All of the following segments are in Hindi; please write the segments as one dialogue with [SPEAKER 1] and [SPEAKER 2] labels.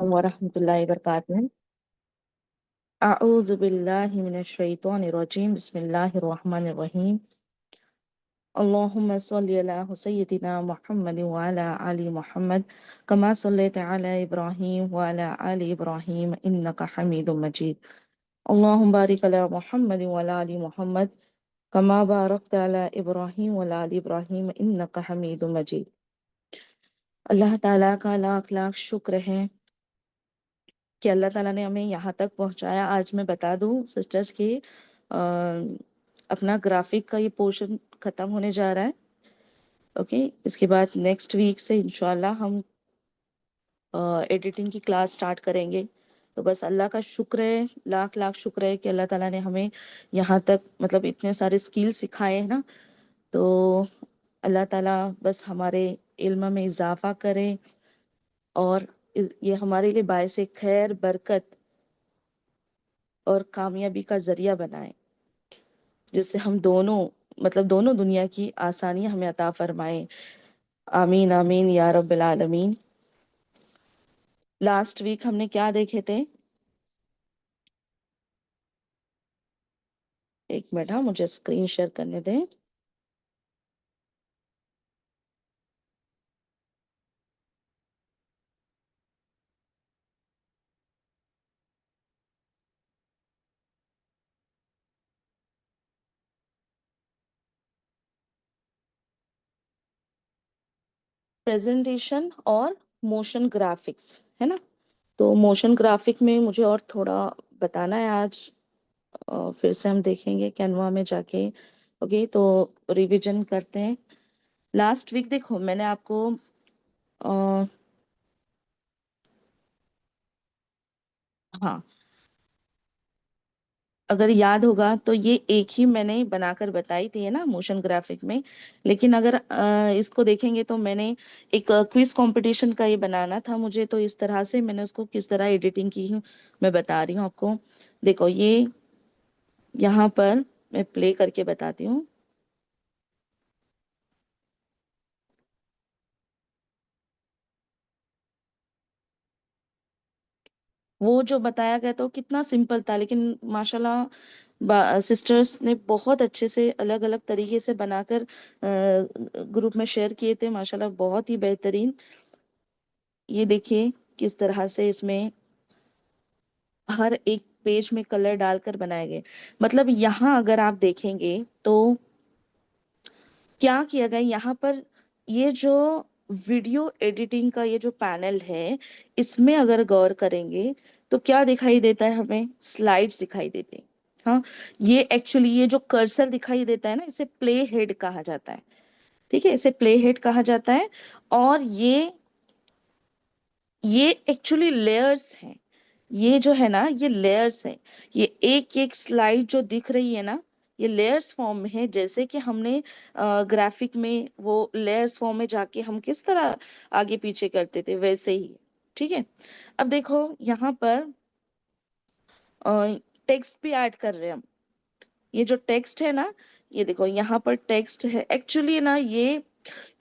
[SPEAKER 1] वरहमतुल्लाहि वबरकातुहू। अऊज़ु बिल्लाहि मिनश शैतानिर रजीम। बिस्मिल्लाहिर रहमानिर रहीम। अल्लाहुम्मा सल्लि अला सय्यिदिना मुहम्मद व अला आलि मुहम्मद कमा सल्लैता अला इब्राहीम व अला आलि इब्राहीम इन्नका हमीदुम मजीद। अल्लाहुम्मा बारिक अला मुहम्मद व अला आलि मुहम्मद कमा बारकता अला इब्राहीम व अला आलि इब्राहीम इन्नका हमीदुम मजीद। अल्लाह ताला का लाख लाख शुक्र है कि अल्लाह ताला ने हमें यहाँ तक पहुँचाया। आज मैं बता दूँ सिस्टर्स की अपना ग्राफिक का ये पोर्शन खत्म होने जा रहा है। ओके, इसके बाद नेक्स्ट वीक से इंशाल्लाह हम एडिटिंग की क्लास स्टार्ट करेंगे। तो बस अल्लाह का शुक्र है, लाख लाख शुक्र है कि अल्लाह ताला ने हमें यहाँ तक मतलब इतने सारे स्किल सिखाए हैं ना। तो अल्लाह ताला बस हमारे इल्म में इजाफा करे और ये हमारे लिए बायस खैर बरकत और कामयाबी का जरिया बनाए, जिससे हम दोनों मतलब दोनों दुनिया की आसानियां हमें अता फरमाए। आमीन आमीन या रब्बिल आलमीन। लास्ट वीक हमने क्या देखे थे? एक मिनट, हाँ मुझे स्क्रीन शेयर करने दें। प्रेजेंटेशन और मोशन ग्राफिक्स है ना। तो मोशन ग्राफिक में मुझे और थोड़ा बताना है आज। फिर से हम देखेंगे कैनवा में जाके। ओके, तो रिवीजन करते हैं। लास्ट वीक देखो मैंने आपको आ, हाँ, अगर याद होगा तो ये एक ही मैंने बनाकर बताई थी है ना मोशन ग्राफिक में। लेकिन अगर इसको देखेंगे तो मैंने एक क्विज कंपटीशन का ये बनाना था मुझे, तो इस तरह से मैंने उसको किस तरह एडिटिंग की हूँ मैं बता रही हूँ आपको। देखो ये यहाँ पर मैं प्ले करके बताती हूँ। वो जो बताया गया था वो कितना सिंपल था, लेकिन माशाल्लाह सिस्टर्स ने बहुत अच्छे से अलग अलग तरीके से बनाकर ग्रुप में शेयर किए थे। माशाल्लाह बहुत ही बेहतरीन। ये देखिए किस तरह से इसमें हर एक पेज में कलर डालकर बनाए गए। मतलब यहाँ अगर आप देखेंगे तो क्या किया गया यहाँ पर, ये जो वीडियो एडिटिंग का ये जो पैनल है, इसमें अगर गौर करेंगे तो क्या दिखाई देता है? हमें स्लाइड्स दिखाई देते हैं। हाँ, ये एक्चुअली ये जो कर्सर दिखाई देता है ना, इसे प्ले हेड कहा जाता है। ठीक है, इसे प्ले हेड कहा जाता है। और ये एक्चुअली लेयर्स हैं। ये जो है ना, ये लेयर्स हैं। ये एक एक स्लाइड जो दिख रही है ना, ये लेयर्स फॉर्म में है। जैसे कि हमने ग्राफिक में वो लेयर्स फॉर्म में जाके हम किस तरह आगे पीछे करते थे, वैसे ही। ठीक है, अब देखो यहाँ पर टेक्स्ट भी ऐड कर रहे हैं हम। ये जो टेक्स्ट है ना, ये देखो यहाँ पर टेक्स्ट है एक्चुअली ना। ये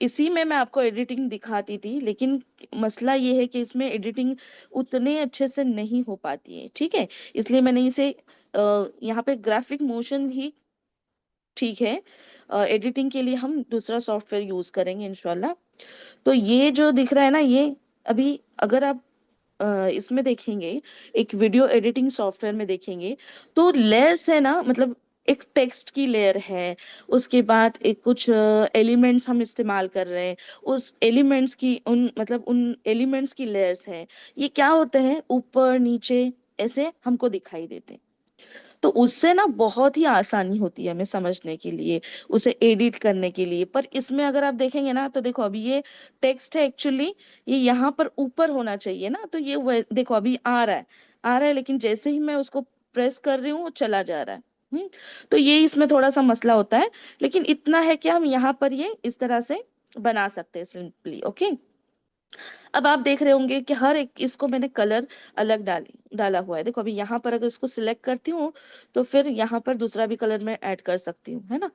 [SPEAKER 1] इसी में मैं आपको एडिटिंग दिखाती थी, लेकिन मसला ये है कि इसमें एडिटिंग उतने अच्छे से नहीं हो पाती है। ठीक है, इसलिए मैंने इसे यहाँ पे ग्राफिक मोशन ही ठीक है। एडिटिंग के लिए हम दूसरा सॉफ्टवेयर यूज करेंगे इंशाल्लाह। तो ये जो दिख रहा है ना, ये अभी अगर आप इसमें देखेंगे, एक वीडियो एडिटिंग सॉफ्टवेयर में देखेंगे, तो लेयर्स है ना। मतलब एक टेक्स्ट की लेयर है, उसके बाद एक कुछ एलिमेंट्स हम इस्तेमाल कर रहे हैं, उस एलिमेंट्स की उन मतलब उन एलिमेंट्स की लेयर्स है। ये क्या होते हैं, ऊपर नीचे ऐसे हमको दिखाई देते हैं। तो उससे ना बहुत ही आसानी होती है हमें समझने के लिए, उसे एडिट करने के लिए। पर इसमें अगर आप देखेंगे ना, तो देखो अभी ये टेक्स्ट है एक्चुअली, ये यहाँ पर ऊपर होना चाहिए ना। तो ये देखो अभी आ रहा है, आ रहा है, लेकिन जैसे ही मैं उसको प्रेस कर रही हूँ वो चला जा रहा है। तो ये इसमें थोड़ा सा मसला होता है। लेकिन इतना है कि हम यहाँ पर ये इस तरह से बना सकते हैं सिंपली। ओके, अब आप देख रहे होंगे कि हर एक इसको मैंने कलर अलग डाला हुआ है। देखो अभी यहाँ पर अगर इसको सिलेक्ट करती हूँ तो फिर यहाँ पर दूसरा भी कलर मैं ऐड कर सकती हूँ, है ना।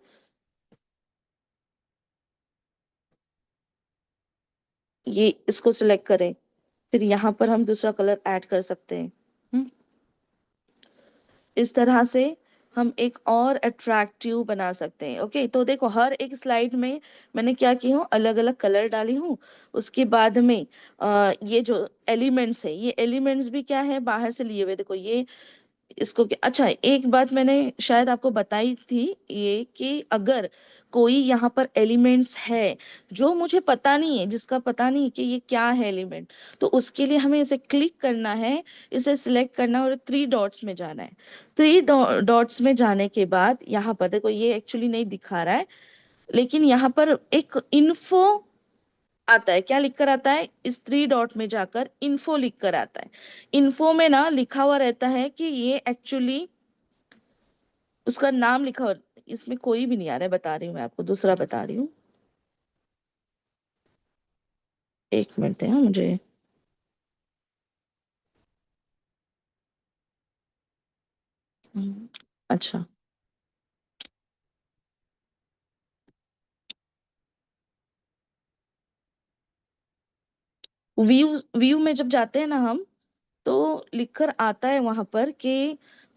[SPEAKER 1] ये इसको सिलेक्ट करें, फिर यहाँ पर हम दूसरा कलर ऐड कर सकते हैं। हम्म, इस तरह से हम एक और अट्रैक्टिव बना सकते हैं। ओके, तो देखो हर एक स्लाइड में मैंने क्या की हूँ, अलग अलग कलर डाली हूँ। उसके बाद में ये जो एलिमेंट्स है, ये एलिमेंट्स भी क्या है, बाहर से लिए हुए। देखो ये इसको अच्छा, एक बात मैंने शायद आपको बताई थी, ये कि अगर कोई यहाँ पर एलिमेंट्स है जो मुझे पता नहीं है, जिसका पता नहीं कि ये क्या है एलिमेंट, तो उसके लिए हमें इसे क्लिक करना है, इसे सिलेक्ट करना है और थ्री डॉट्स में जाना है। थ्री डॉट्स में जाने के बाद यहाँ पर देखो, ये एक्चुअली नहीं दिखा रहा है, लेकिन यहाँ पर एक इन्फो आता है। क्या लिख कर आता है, इस थ्री डॉट में जाकर इन्फो लिख कर आता है। इन्फो में ना लिखा हुआ रहता है कि ये एक्चुअली उसका नाम लिखा हुआ, इसमें कोई भी नहीं आ रहा है, बता रही हूँ मैं आपको, दूसरा बता रही हूँ। एक मिनट है मुझे। अच्छा, व्यू व्यू में जब जाते हैं ना हम, तो लिखकर आता है वहां पर कि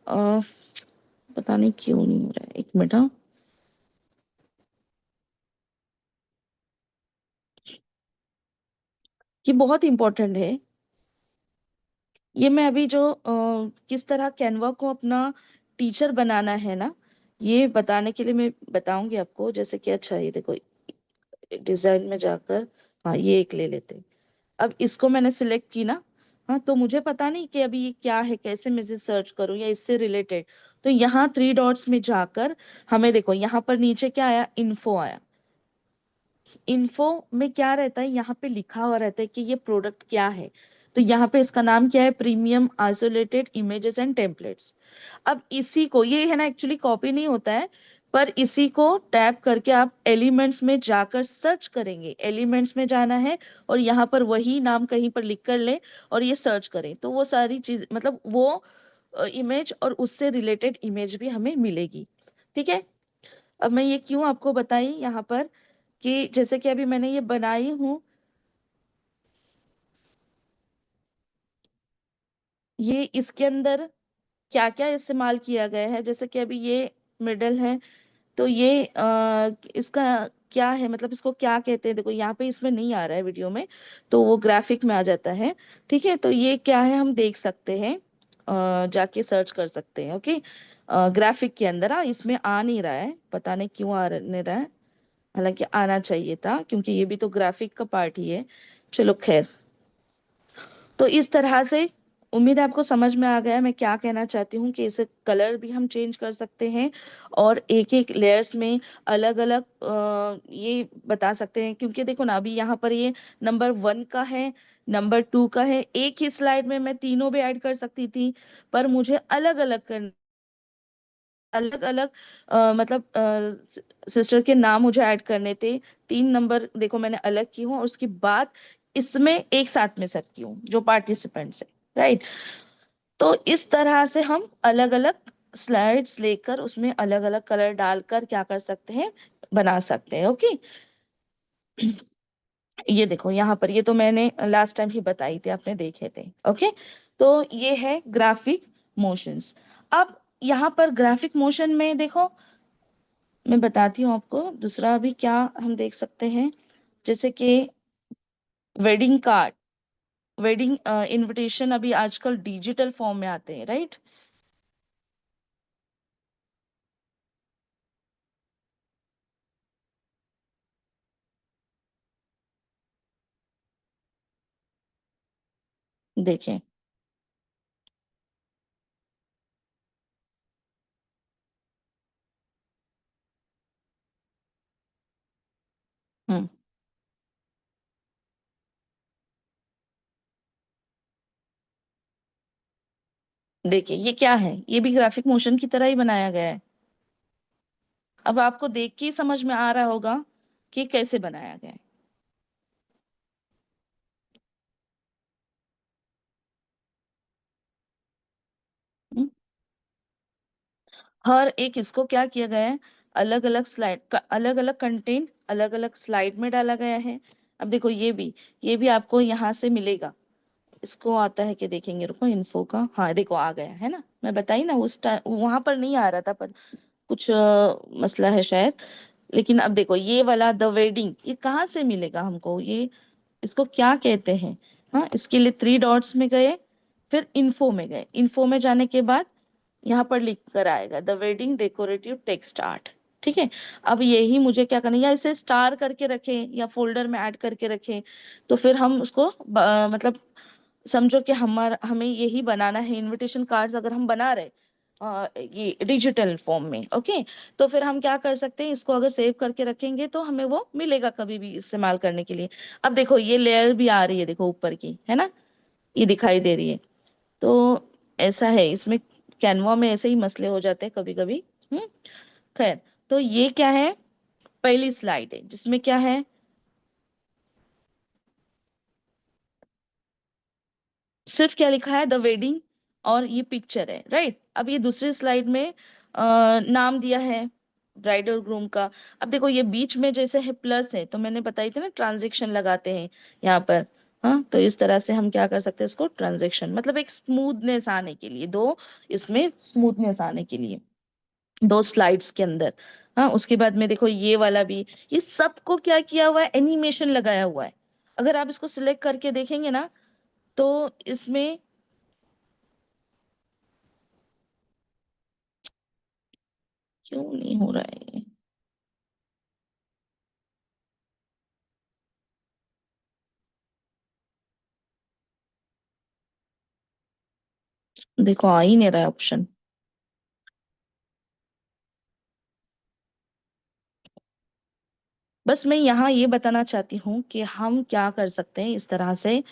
[SPEAKER 1] अ, पता नहीं क्यों नहीं हो रहा है, एक मिनट। हाँ, ये बहुत इंपॉर्टेंट है। ये मैं अभी जो किस तरह कैनवा को अपना टीचर बनाना है ना, ये बताने के लिए मैं बताऊंगी आपको। जैसे कि अच्छा, ये देखो, डिजाइन में जाकर, हाँ ये एक ले लेते हैं। अब इसको मैंने सिलेक्ट की ना, हाँ, तो मुझे पता नहीं कि अभी ये क्या है, कैसे मैं इसे सर्च करूं या इससे रिलेटेड। तो यहाँ थ्री डॉट्स में जाकर हमें देखो, यहाँ पर नीचे क्या आया, इन्फो आया। इन्फो में क्या रहता है, यहाँ पे लिखा हुआ रहता है कि ये प्रोडक्ट क्या है। तो यहाँ पे इसका नाम क्या है, premium isolated images and templates. अब इसी को, ये है ना एक्चुअली कॉपी नहीं होता है, पर इसी को टैप करके आप एलिमेंट्स में जाकर सर्च करेंगे। एलिमेंट्स में जाना है और यहाँ पर वही नाम कहीं पर लिख कर ले और ये सर्च करें, तो वो सारी चीज, मतलब वो इमेज और उससे रिलेटेड इमेज भी हमें मिलेगी। ठीक है। अब मैं ये क्यों आपको बताई यहाँ पर, कि जैसे कि अभी मैंने ये बनाई हूँ, ये इसके अंदर क्या क्या इस्तेमाल किया गया है। जैसे कि अभी ये मिडल है, तो ये इसका क्या है, मतलब इसको क्या कहते हैं, देखो यहाँ पे इसमें नहीं आ रहा है वीडियो में, तो वो ग्राफिक में आ जाता है। ठीक है, तो ये क्या है हम देख सकते हैं, जाके सर्च कर सकते हैं। ओके, ग्राफिक के अंदर, इसमें आ नहीं रहा है, पता नहीं क्यों आ नहीं रहा है, हालांकि आना चाहिए था क्योंकि ये भी तो ग्राफिक का पार्ट ही है। चलो खैर, तो इस तरह से उम्मीद है आपको समझ में आ गया मैं क्या कहना चाहती हूँ, कि इसे कलर भी हम चेंज कर सकते हैं और एक एक लेयर्स में अलग अलग ये बता सकते हैं। क्योंकि देखो ना, अभी यहाँ पर ये नंबर वन का है, नंबर टू का है, एक ही स्लाइड में मैं तीनों भी ऐड कर सकती थी, पर मुझे अलग अलग कर, अलग अलग मतलब सिस्टर के नाम मुझे ऐड करने थे। तीन नंबर देखो मैंने अलग की हूँ, और उसके बाद इसमें एक साथ में सब की हूँ जो पार्टिसिपेंट्स है। राइट। तो इस तरह से हम अलग अलग स्लाइड्स लेकर उसमें अलग अलग कलर डालकर क्या कर सकते हैं, बना सकते हैं। ओके, ये देखो यहाँ पर, ये तो मैंने लास्ट टाइम ही बताई थी, आपने देखे थे। ओके, तो ये है ग्राफिक मोशंस। अब यहाँ पर ग्राफिक मोशन में देखो, मैं बताती हूँ आपको दूसरा भी क्या हम देख सकते हैं। जैसे कि वेडिंग कार्ड, वेडिंग इनविटेशन अभी आजकल डिजिटल फॉर्म में आते हैं, राइट। देखें। हम्म, देखिए ये क्या है, ये भी ग्राफिक मोशन की तरह ही बनाया गया है। अब आपको देख के ही समझ में आ रहा होगा कि कैसे बनाया गया है। हम्म, हर एक इसको क्या किया गया है, अलग अलग स्लाइड का अलग अलग कंटेंट अलग अलग स्लाइड में डाला गया है। अब देखो ये भी आपको यहाँ से मिलेगा, इसको आता है कि देखेंगे, रुको इन्फो का, हाँ देखो आ गया है ना, मैं बताई ना उस टाइम वहां पर नहीं आ रहा था, पर कुछ मसला है शायद। लेकिन अब देखो ये वाला द वेडिंग, ये कहाँ से मिलेगा हमको, ये इसको क्या कहते हैं। हाँ, इसके लिए थ्री डॉट्स में गए, फिर इन्फो में गए, इन्फो में जाने के बाद यहाँ पर लिख कर आएगा the wedding decorative text art. ठीक है। अब यही मुझे क्या करना है, या इसे स्टार करके रखें या फोल्डर में ऐड करके रखें, तो फिर हम उसको मतलब समझो कि हमें यही बनाना है, इनविटेशन कार्ड्स अगर हम बना रहे ये डिजिटल फॉर्म में, ओके। तो फिर हम क्या कर सकते हैं, इसको अगर सेव करके रखेंगे तो हमें वो मिलेगा कभी भी इस्तेमाल करने के लिए। अब देखो ये लेयर भी आ रही है, देखो ऊपर की है ना, ये दिखाई दे रही है। तो ऐसा है इसमें, कैनवा में ऐसे ही मसले हो जाते हैं कभी कभी। हम्म। खैर, तो ये क्या है, पहली स्लाइड है जिसमें क्या है, सिर्फ क्या लिखा है, द वेडिंग, और ये पिक्चर है, राइट। अब ये दूसरी स्लाइड में नाम दिया है ब्राइड और ग्रूम का। अब देखो ये बीच में जैसे है प्लस है, तो मैंने बताई थी ना ट्रांजेक्शन लगाते हैं यहाँ पर। हाँ, तो इस तरह से हम क्या कर सकते हैं इसको, ट्रांजेक्शन मतलब एक स्मूथनेस आने के लिए, दो इसमें स्मूथनेस आने के लिए, दो स्लाइड्स के अंदर। हाँ, उसके बाद में देखो ये वाला भी, ये सबको क्या किया हुआ है, एनिमेशन लगाया हुआ है। अगर आप इसको सिलेक्ट करके देखेंगे ना, तो इसमें क्यों नहीं हो रहा है ये? देखो आ ही नहीं रहा है ऑप्शन। बस मैं यहाँ ये बताना चाहती हूँ कि हम क्या कर सकते हैं इस तरह से,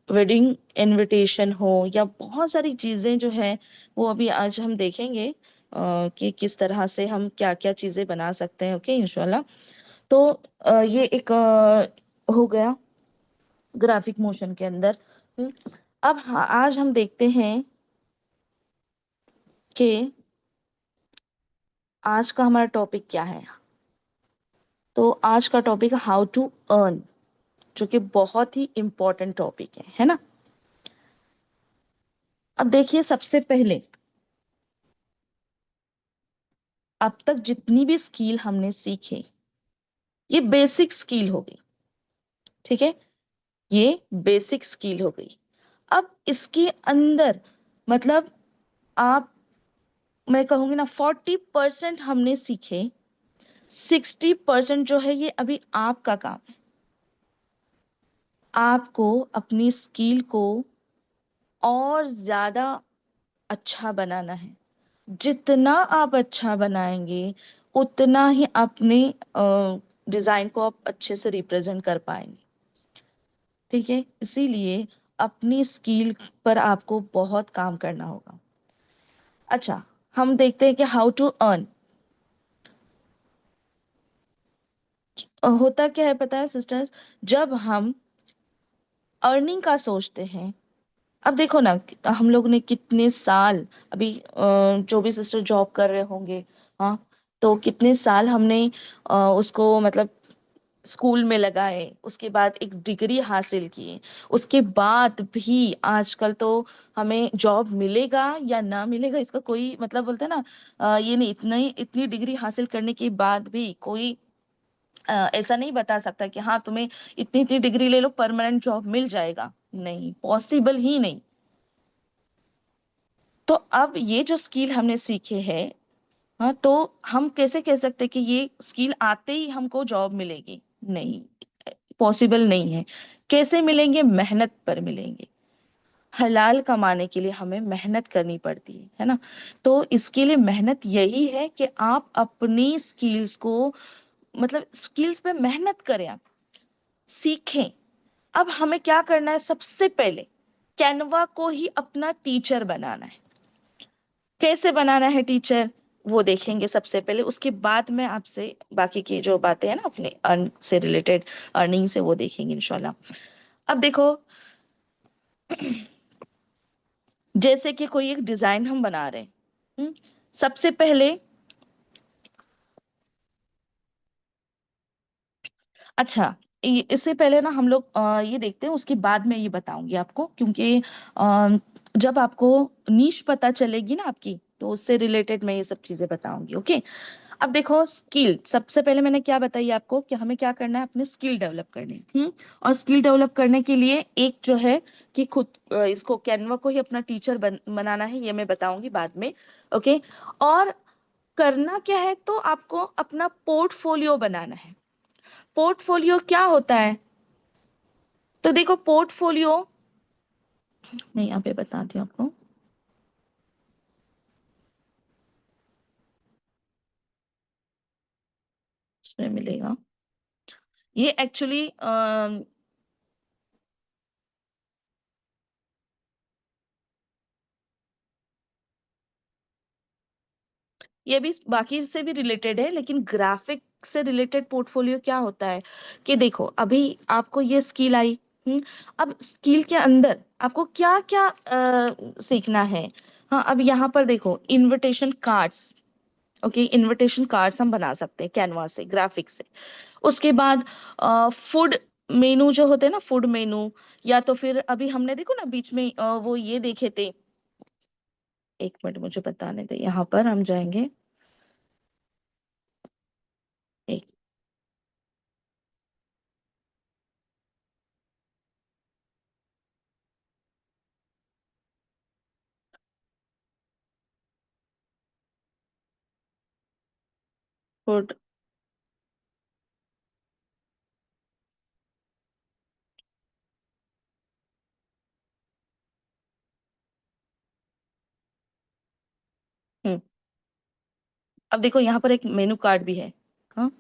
[SPEAKER 1] वेडिंग इनविटेशन हो या बहुत सारी चीजें जो है, वो अभी आज हम देखेंगे कि किस तरह से हम क्या क्या चीजें बना सकते हैं, ओके इंशाल्लाह। तो ये एक हो गया ग्राफिक मोशन के अंदर। हम्म, अब आज हम देखते हैं कि आज का हमारा टॉपिक क्या है। तो आज का टॉपिक है हाउ टू अर्न, जो कि बहुत ही इंपॉर्टेंट टॉपिक है ना। अब देखिए सबसे पहले, अब तक जितनी भी स्किल हमने सीखे, ये बेसिक स्किल हो गई। ठीक है, ये बेसिक स्किल हो गई। अब इसके अंदर मतलब आप, मैं कहूंगी ना 40% हमने सीखे, 60% जो है ये अभी आपका काम है। आपको अपनी स्किल को और ज्यादा अच्छा बनाना है। जितना आप अच्छा बनाएंगे, उतना ही अपने डिजाइन को आप अच्छे से रिप्रेजेंट कर पाएंगे। ठीक है, इसीलिए अपनी स्किल पर आपको बहुत काम करना होगा। अच्छा, हम देखते हैं कि हाउ टू अर्न होता क्या है, पता है सिस्टर्स, जब हम अर्निंग का सोचते हैं। अब देखो ना, हम लोग ने कितने साल, अभी जो भी सिस्टर जॉब कर रहे होंगे, हाँ, तो कितने साल हमने उसको मतलब स्कूल में लगाए, उसके बाद एक डिग्री हासिल की, उसके बाद भी आजकल तो हमें जॉब मिलेगा या ना मिलेगा इसका कोई मतलब, बोलते हैं ना ये नहीं, इतनी डिग्री हासिल करने के बाद भी कोई ऐसा नहीं बता सकता कि हाँ तुम्हें इतनी इतनी डिग्री ले लो परमानेंट जॉब मिल जाएगा, नहीं, पॉसिबल ही नहीं। तो अब ये जो स्किल हमने सीखे हैं, हाँ, तो हम कैसे कह सकते हैं कि ये स्किल आते ही हमको जॉब मिलेगी, नहीं, पॉसिबल नहीं है। कैसे मिलेंगे, मेहनत पर मिलेंगे। हलाल कमाने के लिए हमें मेहनत करनी पड़ती है ना। तो इसके लिए मेहनत यही है कि आप अपनी स्किल्स को, मतलब स्किल्स पे मेहनत करें, आप सीखें। अब हमें क्या करना है, सबसे पहले कैनवा को ही अपना टीचर बनाना है। कैसे बनाना है टीचर, वो देखेंगे सबसे पहले, उसके बाद में आपसे बाकी की जो बातें हैं ना अपने अर्न से रिलेटेड, अर्निंग से, वो देखेंगे इंशाल्लाह। अब देखो, जैसे कि कोई एक डिजाइन हम बना रहे हैं, सबसे पहले, अच्छा, इससे पहले ना हम लोग ये देखते हैं, उसके बाद मैं ये बताऊंगी आपको, क्योंकि अ, जब आपको नीश पता चलेगी ना आपकी, तो उससे रिलेटेड मैं ये सब चीजें बताऊंगी। ओके। अब देखो, स्किल सबसे पहले मैंने क्या बताई आपको कि हमें क्या करना है, अपने स्किल डेवलप करने। और स्किल डेवलप करने के लिए एक जो है कि खुद इसको कैनवा को ही अपना टीचर बनाना है, ये मैं बताऊंगी बाद में। ओके। और करना क्या है, तो आपको अपना पोर्टफोलियो बनाना है। पोर्टफोलियो क्या होता है, तो देखो पोर्टफोलियो मैं यहाँ पे बताती हूँ आपको। इसमें मिलेगा ये एक्चुअली, ये भी बाकी से भी रिलेटेड है, लेकिन ग्राफिक से रिलेटेड पोर्टफोलियो क्या होता है कि देखो अभी आपको ये स्किल आई। अब स्किल के अंदर आपको क्या क्या सीखना है। हाँ, अब यहाँ पर देखो invitation cards. Okay, invitation cards हम बना सकते हैं कैनवा से, ग्राफिक से। उसके बाद फूड मेनू जो होते हैं ना, फूड मेनू, या तो फिर अभी हमने देखो ना बीच में वो ये देखे थे। एक मिनट मुझे बताने दे, यहाँ पर हम जाएंगे। एक फूड। हम्म। अब देखो यहाँ पर एक मेनू कार्ड भी है। हाँ।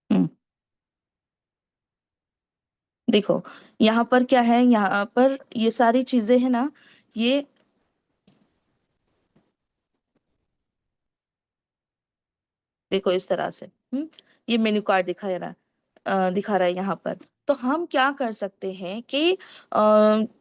[SPEAKER 1] हम्म। देखो यहाँ पर क्या है, यहाँ पर ये सारी चीजें है ना, ये देखो इस तरह से। ये मेन्यू कार्ड दिखा रहा है, दिखा रहा है यहाँ पर। तो हम क्या कर सकते हैं कि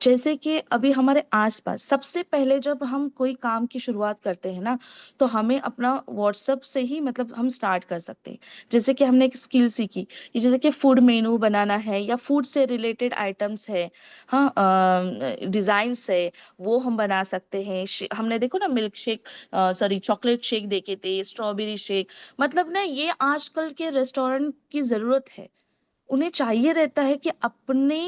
[SPEAKER 1] जैसे कि अभी हमारे आसपास सबसे पहले जब हम कोई काम की शुरुआत करते हैं ना, तो हमें अपना व्हाट्सएप से ही मतलब हम स्टार्ट कर सकते हैं। जैसे कि हमने एक स्किल सीखी, ये जैसे कि फूड मेनू बनाना है या फूड से रिलेटेड आइटम्स है। हाँ, डिजाइन्स है, वो हम बना सकते हैं। हमने देखो ना milk shake, sorry chocolate shake देखे थे, स्ट्रॉबेरी शेक। मतलब ना ये आजकल के रेस्टोरेंट की जरूरत है। उन्हें चाहिए रहता है कि अपने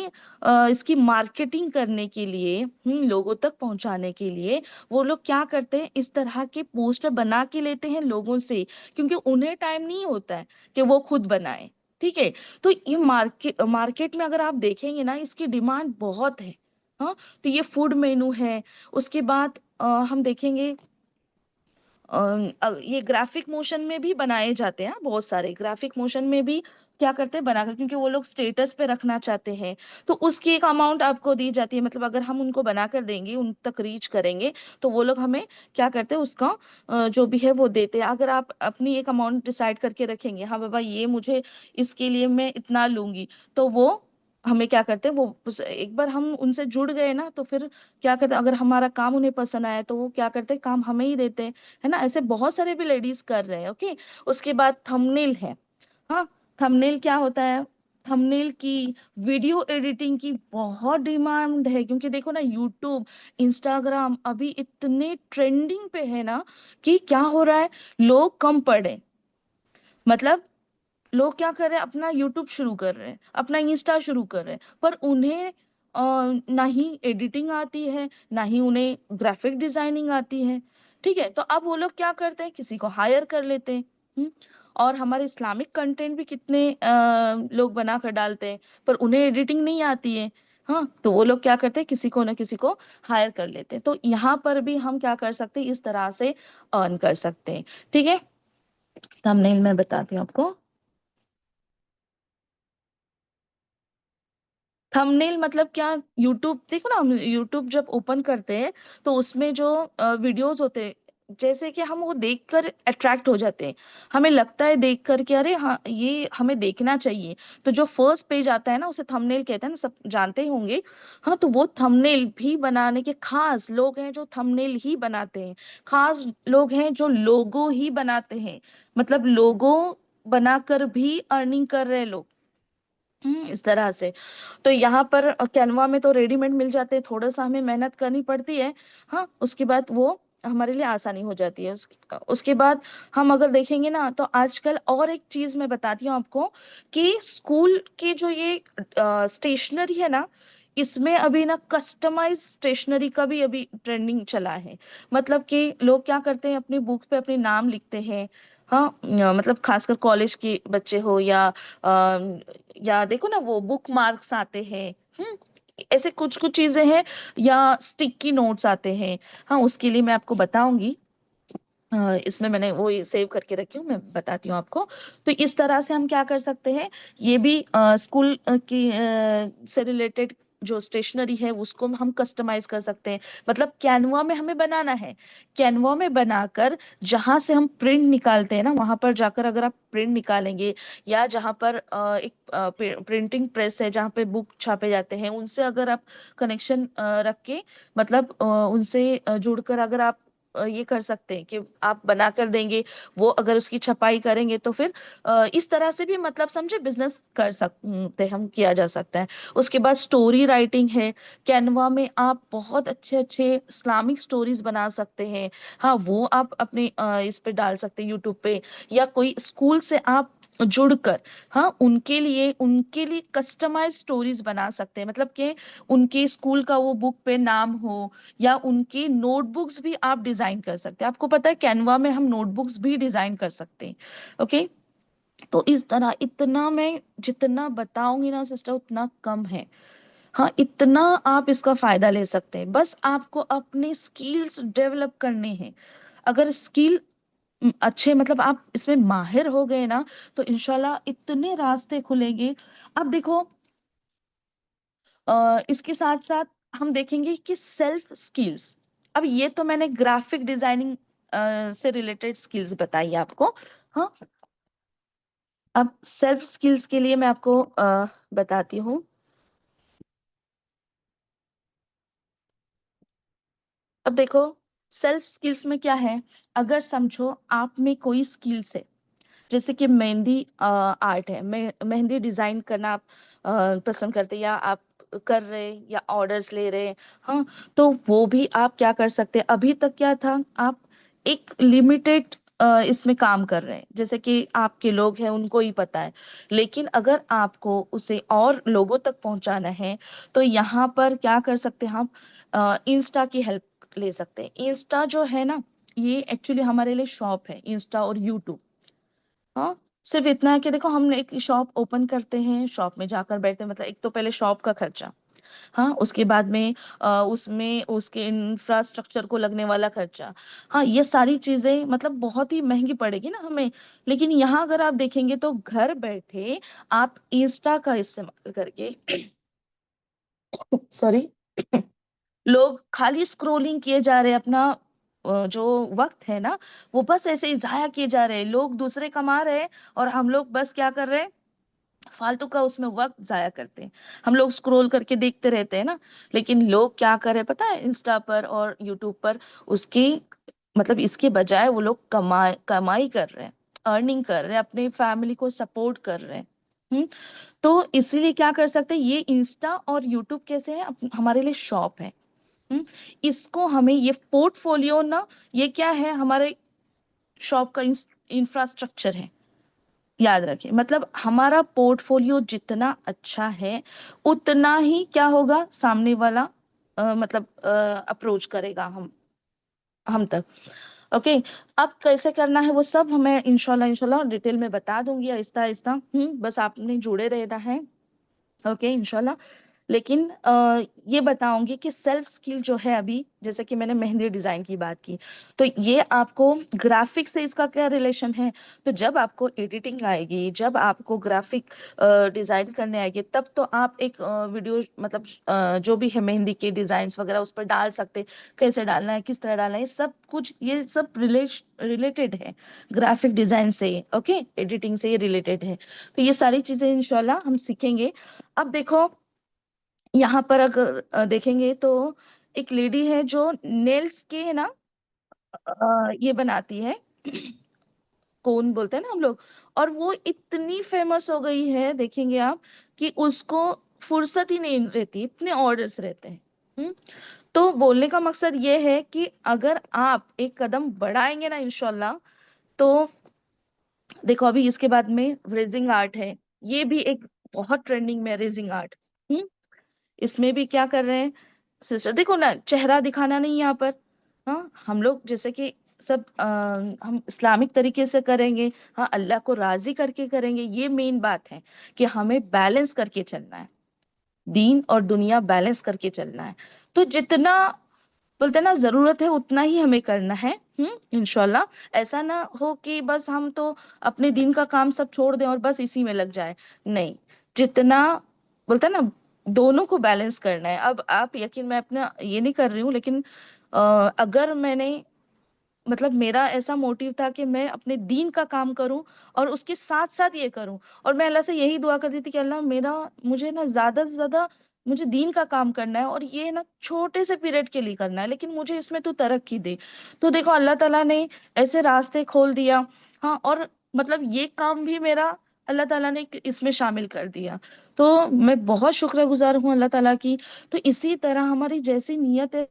[SPEAKER 1] इसकी मार्केटिंग करने के लिए, लोगों तक पहुंचाने के लिए वो लोग क्या करते हैं, इस तरह के पोस्टर बना के लेते हैं लोगों से, क्योंकि उन्हें टाइम नहीं होता है कि वो खुद बनाए। ठीक है। तो ये मार्केट मार्केट में अगर आप देखेंगे ना, इसकी डिमांड बहुत है। हाँ। तो ये फूड मेनू है। उसके बाद हम देखेंगे ये ग्राफिक मोशन में भी बनाए जाते हैं। बहुत सारे ग्राफिक मोशन में भी क्या करते हैं बनाकर, क्योंकि वो लोग स्टेटस पे रखना चाहते हैं। तो उसकी एक अमाउंट आपको दी जाती है, मतलब अगर हम उनको बनाकर देंगे, उन तक रीच करेंगे, तो वो लोग हमें क्या करते हैं, उसका जो भी है वो देते हैं। अगर आप अपनी एक अमाउंट डिसाइड करके रखेंगे, हाँ बाबा ये मुझे इसके लिए मैं इतना लूंगी, तो वो हमें क्या करते हैं, वो एक बार हम उनसे जुड़ गए ना, तो फिर क्या करते हैं, अगर हमारा काम उन्हें पसंद आया, तो वो क्या करते हैं, काम हमें ही देते हैं। है ना, ऐसे बहुत सारे भी लेडीज कर रहे हैं। ओके। उसके बाद थंबनेल है। हाँ। थंबनेल क्या होता है, थंबनेल की वीडियो एडिटिंग की बहुत डिमांड है, क्योंकि देखो ना यूट्यूब, इंस्टाग्राम अभी इतने ट्रेंडिंग पे है ना, कि क्या हो रहा है, लोग कम पढ़े, मतलब लोग क्या कर रहे हैं, अपना यूट्यूब शुरू कर रहे हैं, अपना इंस्टा शुरू कर रहे हैं, पर उन्हें ना ही एडिटिंग आती है, ना ही उन्हें ग्राफिक डिजाइनिंग आती है। ठीक है। तो अब वो लोग क्या करते हैं, किसी को हायर कर लेते हैं। हम्म, और हमारे इस्लामिक कंटेंट भी कितने लोग बना कर डालते हैं, पर उन्हें एडिटिंग नहीं आती है। हाँ, तो वो लोग क्या करते हैं, किसी को ना किसी को हायर कर लेते हैं। तो यहाँ पर भी हम क्या कर सकते हैं, इस तरह से अर्न कर सकते हैं। ठीक है। थंबनेल मैं बताती हूँ आपको। थंबनेल मतलब क्या, यूट्यूब देखो ना, हम यूट्यूब जब ओपन करते हैं, तो उसमें जो वीडियोस होते हैं, जैसे कि हम वो देखकर अट्रैक्ट हो जाते हैं, हमें लगता है देखकर कि अरे हाँ ये हमें देखना चाहिए। तो जो फर्स्ट पेज आता है ना उसे थंबनेल कहते हैं ना, सब जानते ही होंगे। हाँ, तो वो थंबनेल भी बनाने के खास लोग हैं जो थंबनेल ही बनाते हैं, खास लोग हैं जो लोगो ही बनाते हैं, मतलब लोगो बनाकर भी अर्निंग कर रहे हैं लोग। इस तरह से। तो यहाँ पर कैनवा में तो रेडीमेड मिल जाते हैं, थोड़ा सा हमें मेहनत करनी पड़ती है। हाँ, उसके बाद वो हमारे लिए आसानी हो जाती है। उसके बाद हम अगर देखेंगे ना तो आजकल और एक चीज मैं बताती हूँ आपको, कि स्कूल के जो ये स्टेशनरी है ना, इसमें अभी ना कस्टमाइज स्टेशनरी का भी अभी ट्रेंडिंग चला है। मतलब कि लोग क्या करते हैं, अपनी बुक पे अपने नाम लिखते हैं। हाँ, मतलब खासकर कॉलेज के बच्चे हो या देखो ना वो बुक मार्क्स आते हैं। हम्म ऐसे कुछ कुछ चीजें हैं, या स्टिकी नोट्स आते हैं। हाँ, उसके लिए मैं आपको बताऊंगी। इसमें मैंने वो सेव करके रखी हूँ, मैं बताती हूँ आपको। तो इस तरह से हम क्या कर सकते हैं, ये भी स्कूल की से रिलेटेड जो स्टेशनरी है उसको हम कस्टमाइज कर सकते हैं। मतलब कैनवा में हमें बनाना है, कैनवा में बनाकर जहां से हम प्रिंट निकालते हैं ना वहां पर जाकर अगर आप प्रिंट निकालेंगे, या जहां पर एक प्रिंटिंग प्रेस है जहां पे बुक छापे जाते हैं, उनसे अगर आप कनेक्शन रख के, मतलब उनसे जुड़कर अगर आप ये कर सकते हैं कि आप बना कर देंगे, वो अगर उसकी छपाई करेंगे तो फिर इस तरह से भी मतलब समझे बिजनेस कर सकते हैं हम, किया जा सकता है। उसके बाद स्टोरी राइटिंग है, कैनवा में आप बहुत अच्छे अच्छे इस्लामिक स्टोरीज बना सकते हैं। हाँ, वो आप अपने इस पे डाल सकते हैं यूट्यूब पे, या कोई स्कूल से आप जुड़कर, हाँ, उनके लिए कस्टमाइज स्टोरीज बना सकते हैं। मतलब कि उनके स्कूल का वो बुक पे नाम हो, या उनकी नोटबुक्स भी आप डिजाइन कर सकते हैं। आपको पता है कैनवा में हम नोटबुक्स भी डिजाइन कर सकते हैं। ओके। तो इस तरह इतना मैं जितना बताऊंगी ना सिस्टर उतना कम है। हाँ, इतना आप इसका फायदा ले सकते हैं, बस आपको अपने स्किल्स डेवलप करने हैं। अगर स्किल अच्छे, मतलब आप इसमें माहिर हो गए ना, तो इंशाल्लाह इतने रास्ते खुलेंगे। अब देखो, इसके साथ साथ हम देखेंगे कि सेल्फ स्किल्स। अब ये तो मैंने ग्राफिक डिजाइनिंग से रिलेटेड स्किल्स बताई आपको। हाँ, अब सेल्फ स्किल्स के लिए मैं आपको बताती हूँ। अब देखो, सेल्फ स्किल्स में क्या है, अगर समझो आप में कोई स्किल्स है, जैसे कि मेहंदी आर्ट है, मेहंदी डिजाइन करना आप पसंद करते हैं, या आप कर रहे हैं या ऑर्डर्स ले रहे हैं। हाँ, तो वो भी आप क्या कर सकते हैं, अभी तक क्या था, आप एक लिमिटेड इसमें काम कर रहे हैं, जैसे कि आपके लोग हैं उनको ही पता है। लेकिन अगर आपको उसे और लोगों तक पहुंचाना है, तो यहाँ पर क्या कर सकते हैं, आप इंस्टा की हेल्प ले सकते हैं। इंस्टा जो है ना, ये एक्चुअली हमारे लिए शॉप है, इंस्टा और यूट्यूब। हाँ, सिर्फ इतना है कि देखो, हम एक शॉप ओपन करते हैं, शॉप में जाकर बैठते हैं, मतलब एक तो पहले शॉप का खर्चा, हाँ, उसके बाद में उसमें उसके इंफ्रास्ट्रक्चर को लगने वाला खर्चा। हाँ, ये सारी चीजें मतलब बहुत ही महंगी पड़ेगी ना हमें। लेकिन यहाँ अगर आप देखेंगे तो घर बैठे आप इंस्टा का इस्तेमाल करके सॉरी, लोग खाली स्क्रोलिंग किए जा रहे हैं, अपना जो वक्त है ना वो बस ऐसे ही जाया किए जा रहे हैं। लोग दूसरे कमा रहे हैं और हम लोग बस क्या कर रहे हैं, फालतू का उसमें वक्त जाया करते हैं। हम लोग स्क्रॉल करके देखते रहते हैं ना। लेकिन लोग क्या कर रहे हैं पता है, इंस्टा पर और यूट्यूब पर उसकी, मतलब इसके बजाय वो लोग कमाई कमाई कर रहे हैं, अर्निंग कर रहे हैं, अपने फैमिली को सपोर्ट कर रहे हैं। हम्म तो इसीलिए क्या कर सकते हैं, ये इंस्टा और यूट्यूब कैसे है, हमारे लिए शॉप है। हम्म इसको हमें ये पोर्टफोलियो ना, ये क्या है, हमारे शॉप का इंफ्रास्ट्रक्चर है। याद रखें, मतलब हमारा पोर्टफोलियो जितना अच्छा है, उतना ही क्या होगा, सामने वाला मतलब अप्रोच करेगा हम तक। ओके। अब कैसे करना है वो सब हमें इंशाल्लाह इंशाल्लाह डिटेल में बता दूंगी, आहिस्ता आहिस्ता। बस आपने जुड़े रहना है। ओके, इंशाल्लाह। लेकिन ये बताऊंगी कि सेल्फ स्किल जो है अभी, जैसे कि मैंने मेहंदी डिजाइन की बात की, तो ये आपको ग्राफिक से इसका क्या रिलेशन है? तो जब आपको एडिटिंग आएगी, जब आपको ग्राफिक डिजाइन करने आएगी, तब तो आप एक वीडियो मतलब जो भी है मेहंदी के डिजाइन्स वगैरह उस पर डाल सकते। कैसे डालना है, किस तरह डालना है, ये सब कुछ, ये सब रिलेटेड है ग्राफिक डिजाइन से, ओके, एडिटिंग से ये रिलेटेड है। तो ये सारी चीजें इंशाल्लाह हम सीखेंगे। अब देखो, यहाँ पर अगर देखेंगे तो एक लेडी है जो नेल्स के है ना, ये बनाती है, कोन बोलते हैं ना हम लोग। और वो इतनी फेमस हो गई है, देखेंगे आप, कि उसको फुर्सत ही नहीं रहती, इतने ऑर्डर्स रहते हैं। हम्म। तो बोलने का मकसद ये है कि अगर आप एक कदम बढ़ाएंगे ना इंशाल्लाह, तो देखो अभी इसके बाद में रेजिंग आर्ट है, ये भी एक बहुत ट्रेंडिंग में रेजिंग आर्ट। इसमें भी क्या कर रहे हैं सिस्टर, देखो ना, चेहरा दिखाना नहीं यहाँ पर। हाँ, हम लोग जैसे कि सब हम इस्लामिक तरीके से करेंगे, हाँ, अल्लाह को राजी करके करेंगे, ये मेन बात है कि हमें बैलेंस करके चलना है, दीन और दुनिया बैलेंस करके चलना है। तो जितना बोलते हैं ना जरूरत है उतना ही हमें करना है। इंशाल्लाह। ऐसा ना हो कि बस हम तो अपने दिन का काम सब छोड़ दें और बस इसी में लग जाए। नहीं, जितना बोलते हैं ना, दोनों को बैलेंस करना है। अब आप यकीन, मैं अपना ये नहीं कर रही हूँ, लेकिन अगर मैंने मतलब मेरा ऐसा मोटिव था कि मैं अपने दीन का काम करूं और उसके साथ साथ ये करूं, और मैं अल्लाह से यही दुआ करती थी कि अल्लाह मेरा, मुझे ना ज्यादा से ज्यादा मुझे दीन का काम करना है, और ये ना छोटे से पीरियड के लिए करना है, लेकिन मुझे इसमें तू तरक्की दे। तो देखो अल्लाह ताला ने ऐसे रास्ते खोल दिया। हाँ, और मतलब ये काम भी मेरा अल्लाह ताला ने इसमें शामिल कर दिया। तो मैं बहुत शुक्रगुजार हूँ अल्लाह ताला की। तो इसी तरह हमारी जैसी नीयत है,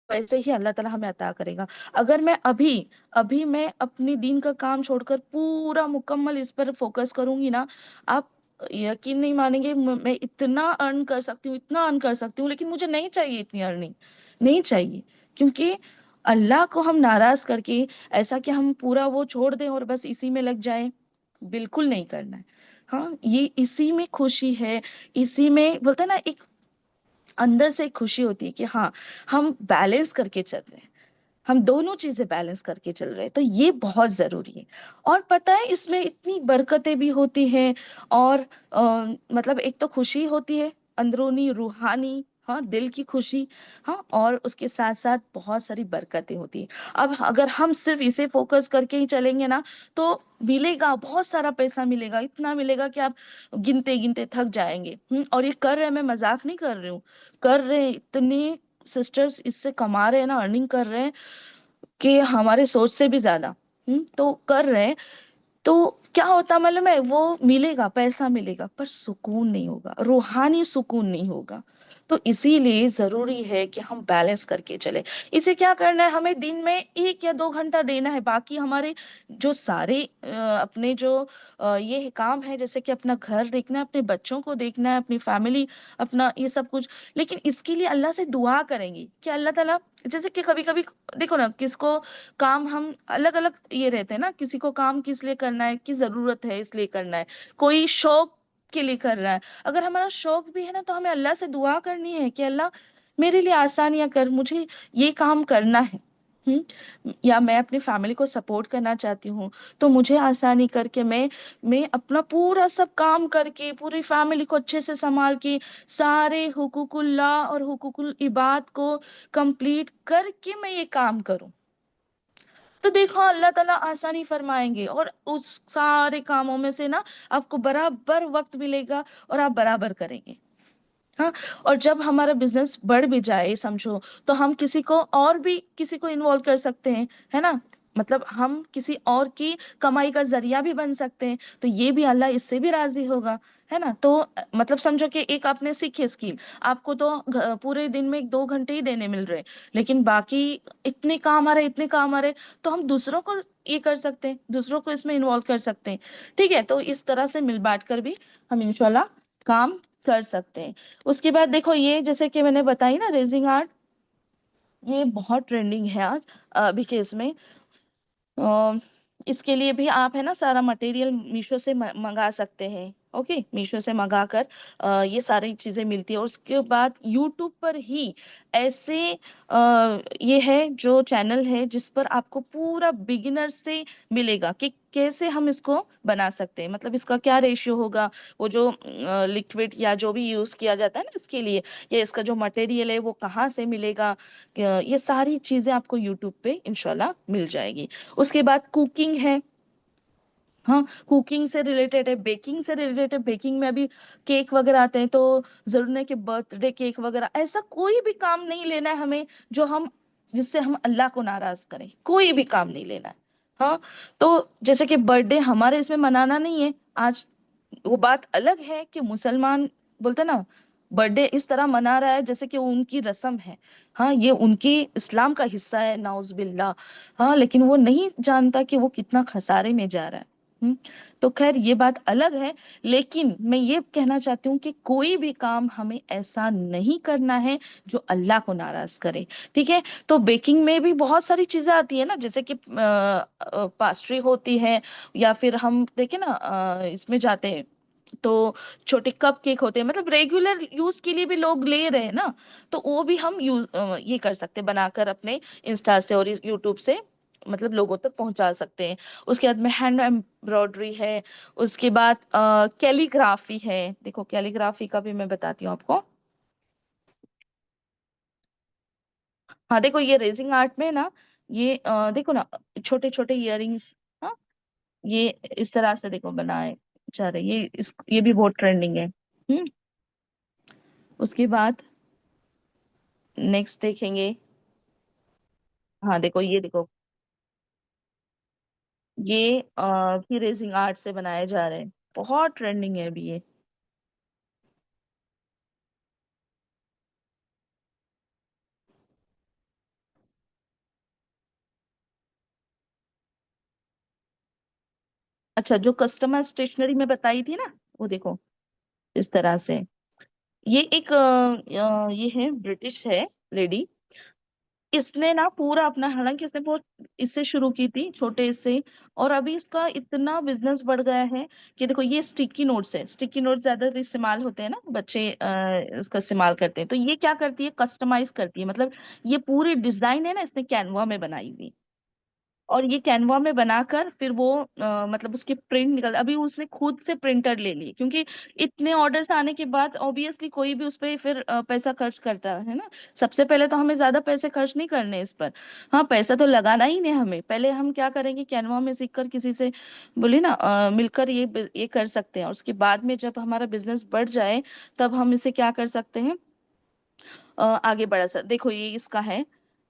[SPEAKER 1] वैसे ही अल्लाह ताला हमें अता करेगा। अगर मैं अभी अभी मैं अपनी दीन का काम छोड़कर पूरा मुकम्मल इस पर फोकस करूंगी ना, आप यकीन नहीं मानेंगे, मैं इतना अर्न कर सकती हूँ, इतना अर्न कर सकती हूँ, लेकिन मुझे नहीं चाहिए इतनी अर्निंग, नहीं चाहिए। क्योंकि अल्लाह को हम नाराज करके ऐसा कि हम पूरा वो छोड़ दें और बस इसी में लग जाएं, बिल्कुल नहीं करना है। हाँ, ये इसी में खुशी है, इसी में बोलते हैं ना, एक अंदर से एक खुशी होती है कि हाँ, हम बैलेंस करके चल रहे हैं, हम दोनों चीजें बैलेंस करके चल रहे हैं, तो ये बहुत जरूरी है। और पता है इसमें इतनी बरकतें भी होती हैं, और मतलब एक तो खुशी होती है अंदरूनी रूहानी, हाँ, दिल की खुशी। हाँ, और उसके साथ साथ बहुत सारी बरकतें होती है। अब अगर हम सिर्फ इसे फोकस करके ही चलेंगे ना, तो मिलेगा, बहुत सारा पैसा मिलेगा, इतना मिलेगा कि आप गिनते गिनते थक जाएंगे। और ये कर रहे हैं, मैं मजाक नहीं कर रही हूँ, कर रहे हैं इतने सिस्टर्स इससे कमा रहे हैं ना, अर्निंग कर रहे हैं कि हमारे सोच से भी ज्यादा। तो कर रहे हैं। तो क्या होता मालूम है, वो मिलेगा, पैसा मिलेगा, पर सुकून नहीं होगा, रूहानी सुकून नहीं होगा। तो इसीलिए जरूरी है कि हम बैलेंस करके चले। इसे क्या करना है, हमें दिन में 1 या 2 घंटा देना है, बाकी हमारे जो सारे अपने जो ये काम है, जैसे कि अपना घर देखना है, अपने बच्चों को देखना है, अपनी फैमिली, अपना ये सब कुछ। लेकिन इसके लिए अल्लाह से दुआ करेंगे कि अल्लाह ताला, जैसे कि कभी कभी देखो ना, किसको काम हम अलग अलग ये रहते हैं ना, किसी को काम किस लिए करना है, की जरूरत है इसलिए करना है, कोई शौक के लिए कर रहा है। अगर हमारा शौक भी है ना, तो हमें अल्लाह से दुआ करनी है कि अल्लाह मेरे लिए आसानियां कर, मुझे ये काम करना है। या मैं अपनी फैमिली को सपोर्ट करना चाहती हूँ, तो मुझे आसानी करके मैं अपना पूरा सब काम करके पूरी फैमिली को अच्छे से संभाल के सारे हुकूकुल्लाह और हुकूकुल इबाद को कंप्लीट करके मैं ये काम करूं। तो देखो अल्लाह ताला आसानी फरमाएंगे, और उस सारे कामों में से ना आपको बराबर वक्त मिलेगा, और आप बराबर करेंगे। हाँ, और जब हमारा बिजनेस बढ़ भी जाए समझो, तो हम किसी को और भी किसी को इन्वॉल्व कर सकते हैं, है ना, मतलब हम किसी और की कमाई का जरिया भी बन सकते हैं, तो ये भी अल्लाह इससे भी राजी होगा, है ना। तो मतलब समझो कि एक आपने सीखी स्किल, आपको तो पूरे दिन में 2 घंटे ही देने मिल रहे, लेकिन बाकी इतने काम आ रहे, इतने काम आ रहे, तो हम दूसरों को ये कर सकते हैं, दूसरों को इसमें इन्वॉल्व कर सकते हैं। ठीक है, तो इस तरह से मिल बांट कर भी हम इंशाल्लाह काम कर सकते हैं। उसके बाद देखो, ये जैसे कि मैंने बताई ना, रेजिंग आर्ट, ये बहुत ट्रेंडिंग है आज अभी के इसमें। अ, इसके लिए भी आप है ना सारा मटेरियल मीशो से मंगा सकते हैं, ओके, मीशो से मंगा कर ये सारी चीजें मिलती है। और उसके बाद यूट्यूब पर ही ऐसे ये है जो चैनल है जिस पर आपको पूरा बिगिनर से मिलेगा कि कैसे हम इसको बना सकते हैं, मतलब इसका क्या रेशियो होगा, वो जो लिक्विड या जो भी यूज किया जाता है ना इसके लिए, या इसका जो मटेरियल है वो कहाँ से मिलेगा, ये सारी चीजें आपको यूट्यूब पे इंशाल्लाह मिल जाएगी। उसके बाद कुकिंग है। हाँ, कुकिंग से रिलेटेड है, बेकिंग से रिलेटेड है। बेकिंग में अभी केक वगैरह आते हैं, तो जरूर नहीं कि बर्थडे केक वगैरह, ऐसा कोई भी काम नहीं लेना है हमें जो हम जिससे हम अल्लाह को नाराज करें, कोई भी काम नहीं लेना है। हाँ, तो जैसे कि बर्थडे हमारे इसमें मनाना नहीं है आज, वो बात अलग है कि मुसलमान बोलते हैं ना, बर्थडे इस तरह मना रहा है जैसे कि वो उनकी रस्म है। हाँ, ये उनकी इस्लाम का हिस्सा है, नाउज बिल्ला। हाँ, लेकिन वो नहीं जानता कि वो कितना खसारे में जा रहा है। हम्म, तो खैर ये बात अलग है। लेकिन मैं ये कहना चाहती हूँ कि कोई भी काम हमें ऐसा नहीं करना है जो अल्लाह को नाराज करे। ठीक है, तो बेकिंग में भी बहुत सारी चीजें आती है ना, जैसे कि पास्ट्री होती है, या फिर हम देखें ना इसमें जाते हैं तो छोटे कप केक होते हैं, मतलब रेगुलर यूज के लिए भी लोग ले रहे हैं ना, तो वो भी हम ये कर सकते हैं बनाकर अपने इंस्टा से और यूट्यूब से, मतलब लोगों तक पहुंचा सकते हैं। उसके बाद में हैंड एम्ब्रॉयडरी है। उसके बाद कैलीग्राफी है। देखो कैलीग्राफी का भी मैं बताती हूँ आपको। हाँ देखो, ये रेजिंग आर्ट में ना, ये देखो ना, छोटे छोटे इयररिंग्स। हाँ, ये इस तरह से देखो बनाए जा रहे, ये भी बहुत ट्रेंडिंग है। उसके बाद नेक्स्ट देखेंगे। हाँ देखो, ये देखो, ये भी रेजिंग आर्ट से बनाए जा रहे हैं, बहुत ट्रेंडिंग है अभी ये। अच्छा, जो कस्टमाइज स्टेशनरी में बताई थी ना, वो देखो इस तरह से। ये एक ये है, ब्रिटिश है लेडी। इसने ना पूरा अपना, हालांकि इसने बहुत इससे शुरू की थी, छोटे से, और अभी इसका इतना बिजनेस बढ़ गया है कि देखो, ये स्टिकी नोट्स है। स्टिकी नोट्स ज्यादा इस्तेमाल होते हैं ना, बच्चे इसका इस्तेमाल करते हैं। तो ये क्या करती है, कस्टमाइज करती है, मतलब ये पूरी डिजाइन है ना, इसने कैनवा में बनाई हुई, और ये कैनवा में बनाकर फिर वो मतलब उसके प्रिंट निकल, अभी उसने खुद से प्रिंटर ले ली, क्योंकि इतने ऑर्डर्स आने के बाद ऑब्वियसली कोई भी उस पर फिर पैसा खर्च करता है ना। सबसे पहले तो हमें ज्यादा पैसे खर्च नहीं करने इस पर। हाँ, पैसा तो लगाना ही नहीं हमें, पहले हम क्या करेंगे, कैनवा में सीखकर किसी से बोली ना मिलकर ये कर सकते हैं। और उसके बाद में जब हमारा बिजनेस बढ़ जाए, तब हम इसे क्या कर सकते हैं, आगे बढ़ा सकते। देखो ये इसका है।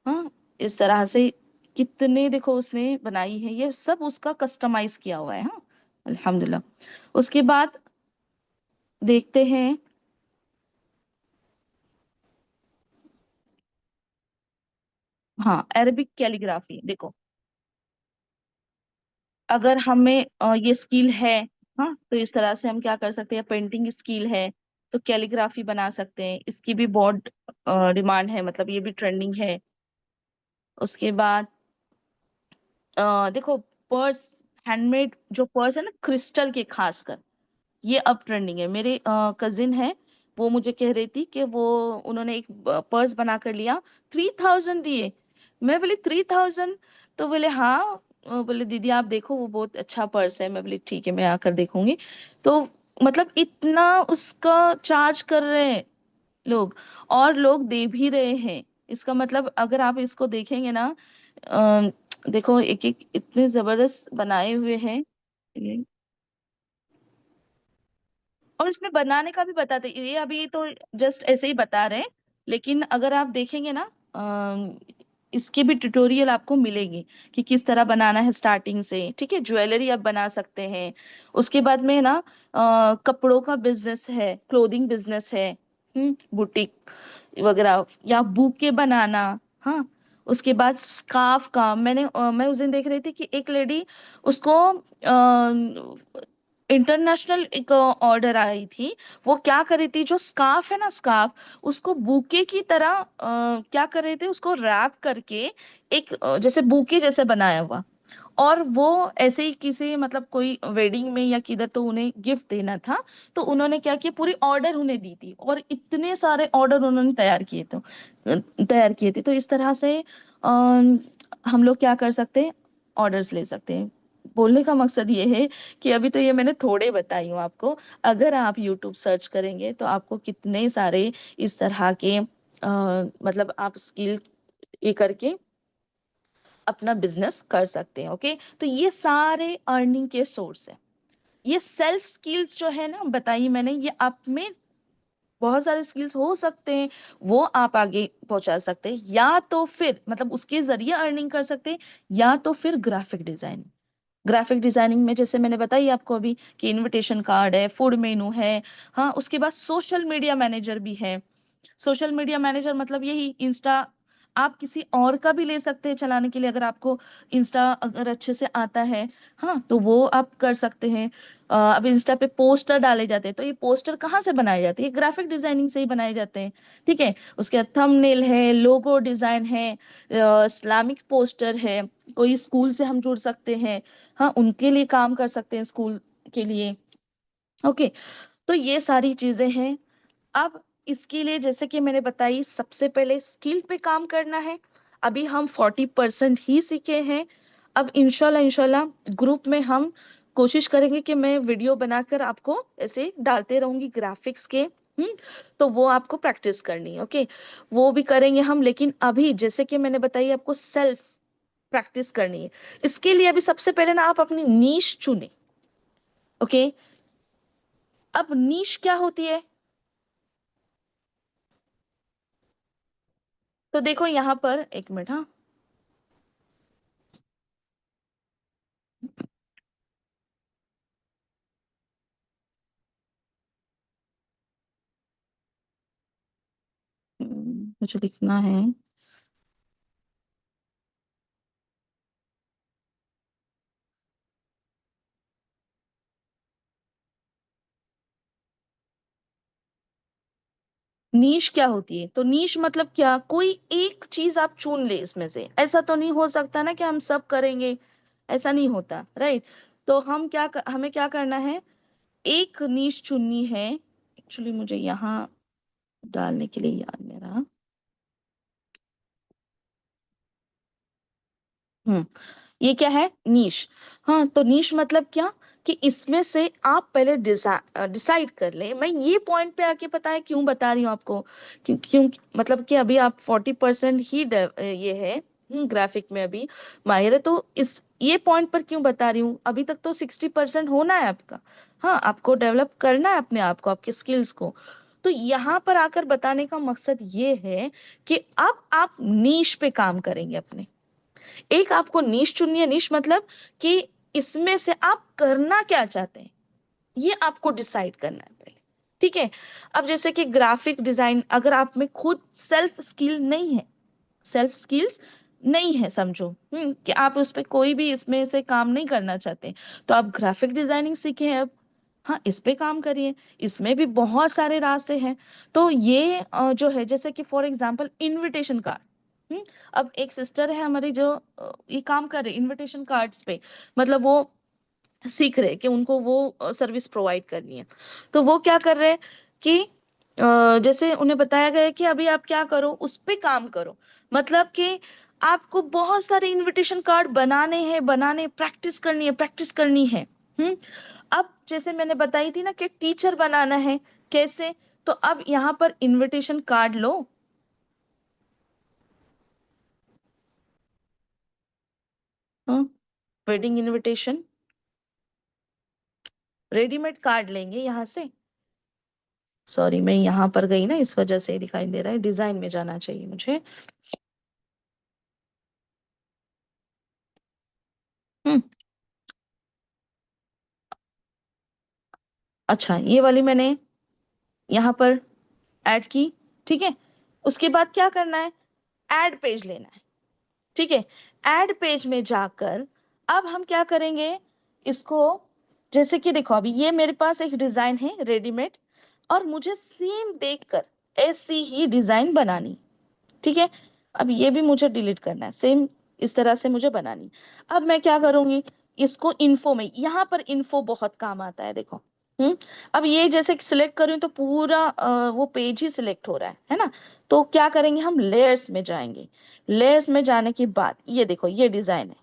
[SPEAKER 1] हाँ, इस तरह से कितने देखो उसने बनाई है, ये सब उसका कस्टमाइज किया हुआ है। हाँ, अल्हम्दुलिल्लाह। उसके बाद देखते हैं। हाँ, अरेबिक कैलीग्राफी देखो, अगर हमें ये स्किल है, हाँ, तो इस तरह से हम क्या कर सकते हैं, पेंटिंग स्किल है तो कैलीग्राफी बना सकते हैं, इसकी भी बहुत डिमांड है, मतलब ये भी ट्रेंडिंग है। उसके बाद देखो, पर्स, हैंडमेड जो पर्स है ना, क्रिस्टल के खासकर, ये अब ट्रेंडिंग है। मेरे कजिन है, वो मुझे कह रही थी कि वो उन्होंने एक पर्स बना कर लिया, 3,000 दिए। मैं बोली 3,000? तो बोले हाँ। बोले दीदी आप देखो, वो बहुत अच्छा पर्स है। मैं बोली ठीक है, मैं आकर देखूंगी। तो मतलब इतना उसका चार्ज कर रहे हैं लोग, और लोग दे भी रहे हैं। इसका मतलब अगर आप इसको देखेंगे ना, अ, देखो एक एक इतने जबरदस्त बनाए हुए हैं ये। और इसमें बनाने का भी बताते, ये अभी तो जस्ट ऐसे ही बता रहे हैं, लेकिन अगर आप देखेंगे ना, इसके भी ट्यूटोरियल आपको मिलेंगे कि किस तरह बनाना है स्टार्टिंग से। ठीक है, ज्वेलरी आप बना सकते हैं। उसके बाद में ना कपड़ों का बिजनेस है, क्लोथिंग बिजनेस है, बुटीक वगैरह, या बुके बनाना। हाँ, उसके बाद स्कार्फ का, मैं उस दिन देख रही थी कि एक लेडी, उसको इंटरनेशनल एक ऑर्डर आई थी। वो क्या कर रही थी, जो स्कार्फ है ना, स्कार्फ उसको बुके की तरह क्या कर रहे थे, उसको रैप करके एक जैसे बुके जैसे बनाया हुआ, और वो ऐसे ही किसी मतलब कोई वेडिंग में या किधर तो उन्हें गिफ्ट देना था, तो उन्होंने क्या किया, पूरी ऑर्डर उन्हें दी थी और इतने सारे ऑर्डर उन्होंने तैयार किए थे। तो इस तरह से हम लोग क्या कर सकते हैं, ऑर्डर्स ले सकते हैं। बोलने का मकसद ये है कि अभी तो ये मैंने थोड़े बताई हूँ आपको, अगर आप यूट्यूब सर्च करेंगे तो आपको कितने सारे इस तरह के मतलब आप स्किल ये करके अपना बिजनेस कर सकते हैं। ओके, तो ये सारे अर्निंग के सोर्स है। ये सेल्फ स्किल्स जो है ना बताइए मैंने, ये आप में बहुत सारे स्किल्स हो सकते हैं, वो आप आगे पहुंचा सकते हैं, या तो फिर मतलब उसके जरिए अर्निंग कर सकते हैं, या तो फिर ग्राफिक डिजाइनिंग में जैसे मैंने बताई आपको अभी कि इनविटेशन कार्ड है, फूड मेनू है, हाँ उसके बाद सोशल मीडिया मैनेजर भी है। सोशल मीडिया मैनेजर मतलब यही इंस्टा, आप किसी और का भी ले सकते हैं चलाने के लिए, अगर आपको इंस्टा अगर अच्छे से आता है, हाँ तो वो आप कर सकते हैं। अब इंस्टा पे पोस्टर डाले जाते हैं, तो ये पोस्टर कहाँ से बनाए जाते हैं, ये ग्राफिक डिजाइनिंग से ही बनाए जाते हैं। ठीक है, उसके बाद थंबनेल है, लोगो डिजाइन है, इस्लामिक पोस्टर है, कोई स्कूल से हम जुड़ सकते हैं, हाँ उनके लिए काम कर सकते हैं स्कूल के लिए। ओके, तो ये सारी चीजें हैं। अब इसके लिए जैसे कि मैंने बताई, सबसे पहले स्किल पे काम करना है। अभी हम 40% ही सीखे हैं। अब इंशाल्लाह इंशाल्लाह ग्रुप में हम कोशिश करेंगे कि मैं वीडियो बनाकर आपको ऐसे डालते रहूंगी ग्राफिक्स के। तो वो आपको प्रैक्टिस करनी है। ओके, वो भी करेंगे हम, लेकिन अभी जैसे कि मैंने बताई आपको सेल्फ प्रैक्टिस करनी है। इसके लिए अभी सबसे पहले ना आप अपनी नीश चुने। ओके, अब नीश क्या होती है, तो देखो यहाँ पर एक मिनट, हाँ मुझे लिखना है। नीश क्या होती है, तो नीश मतलब क्या, कोई एक चीज आप चुन ले इसमें से। ऐसा तो नहीं हो सकता ना कि हम सब करेंगे, ऐसा नहीं होता, राइट। तो हमें क्या करना है, एक नीश चुननी है। एक्चुअली मुझे यहाँ डालने के लिए याद नहीं रहा। हम्म, ये क्या है, नीश। हाँ, तो नीश मतलब क्या, कि इसमें से आप पहले डिसाइड कर ले। मैं ये पॉइंट पे आके पता है क्यों बता रही हूँ आपको, क्यों मतलब कि अभी आप 40% ही ये है ग्राफिक में अभी माहिर है, तो इस ये पॉइंट पर क्यों बता रही हूँ, अभी तक तो 60% होना है आपका। हाँ, आपको डेवलप करना है अपने आप को, आपके स्किल्स को। तो यहाँ पर आकर बताने का मकसद ये है कि अब आप नीश पे काम करेंगे अपने। एक आपको नीश चुननी है। नीश मतलब कि इसमें से आप करना क्या चाहते हैं, ये आपको डिसाइड करना है पहले। ठीक है, अब जैसे कि ग्राफिक डिजाइन, अगर आप में खुद सेल्फ स्किल्स नहीं है, समझो कि आप उस पे कोई भी इसमें से काम नहीं करना चाहते, तो आप ग्राफिक डिजाइनिंग सीखे हैं अब, हाँ इस पे काम करिए। इसमें भी बहुत सारे रास्ते हैं। तो ये जो है, जैसे कि फॉर एग्जांपल इनविटेशन कार्ड, अब एक सिस्टर है हमारी जो ये काम कर रहे इनविटेशन कार्ड्स पे, मतलब वो सीख रहे कि उनको वो सर्विस प्रोवाइड करनी है। तो वो क्या कर रहे हैं कि जैसे उन्हें बताया गया है कि अभी आप क्या करो, उस पे काम करो। मतलब कि आपको बहुत सारे इनविटेशन कार्ड बनाने प्रैक्टिस करनी है। हम्म, अब जैसे मैंने बताई थी ना कि टीचर बनाना है, कैसे, तो अब यहाँ पर इनविटेशन कार्ड लो। वेडिंग इनविटेशन, रेडीमेड कार्ड लेंगे यहाँ से। सॉरी, मैं यहाँ पर गई ना, इस वजह से दिखाई दे रहा है, डिजाइन में जाना चाहिए मुझे। हम्म, अच्छा ये वाली मैंने यहाँ पर ऐड की। ठीक है, उसके बाद क्या करना है, ऐड पेज लेना है। ठीक है, ऐड पेज में जाकर अब हम क्या करेंगे इसको, जैसे कि देखो अभी ये मेरे पास एक डिजाइन है रेडीमेड, और मुझे सेम देखकर ऐसी ही डिजाइन बनानी। ठीक है, अब ये भी मुझे डिलीट करना है, सेम इस तरह से मुझे बनानी। अब मैं क्या करूंगी, इसको इन्फो में, यहाँ पर इन्फो बहुत काम आता है, देखो। हम्म। अब ये जैसे सिलेक्ट करूँ तो पूरा वो पेज ही सिलेक्ट हो रहा है ना। तो क्या करेंगे, हम लेयर्स में जाएंगे। लेयर्स में जाने के बाद ये देखो, ये डिजाइन है।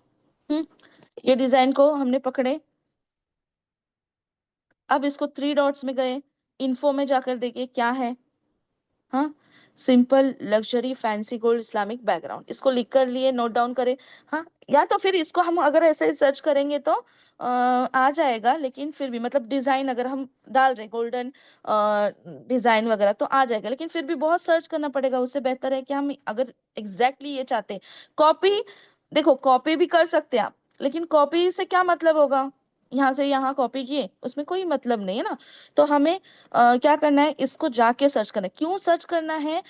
[SPEAKER 1] हम्म। ये डिजाइन को हमने पकड़े। अब इसको थ्री डॉट्स में गए, इन्फो में जाकर देखिए क्या है। हाँ, simple luxury fancy gold Islamic background, इसको लिख कर लिए, नोट डाउन करें। हाँ, या तो फिर इसको हम अगर ऐसे सर्च करेंगे तो आ जाएगा, लेकिन फिर भी मतलब डिजाइन अगर हम डाल रहे गोल्डन डिजाइन वगैरह तो आ जाएगा, लेकिन फिर भी बहुत सर्च करना पड़ेगा। उससे बेहतर है कि हम अगर एग्जैक्टली ये चाहते हैं, कॉपी, देखो कॉपी भी कर सकते हैं आप, लेकिन कॉपी से क्या मतलब होगा, यहाँ से यहाँ कॉपी किए उसमें कोई मतलब नहीं है ना। तो हमें क्या करना है, इसको जाके सर्च करना है। क्यों सर्च करना है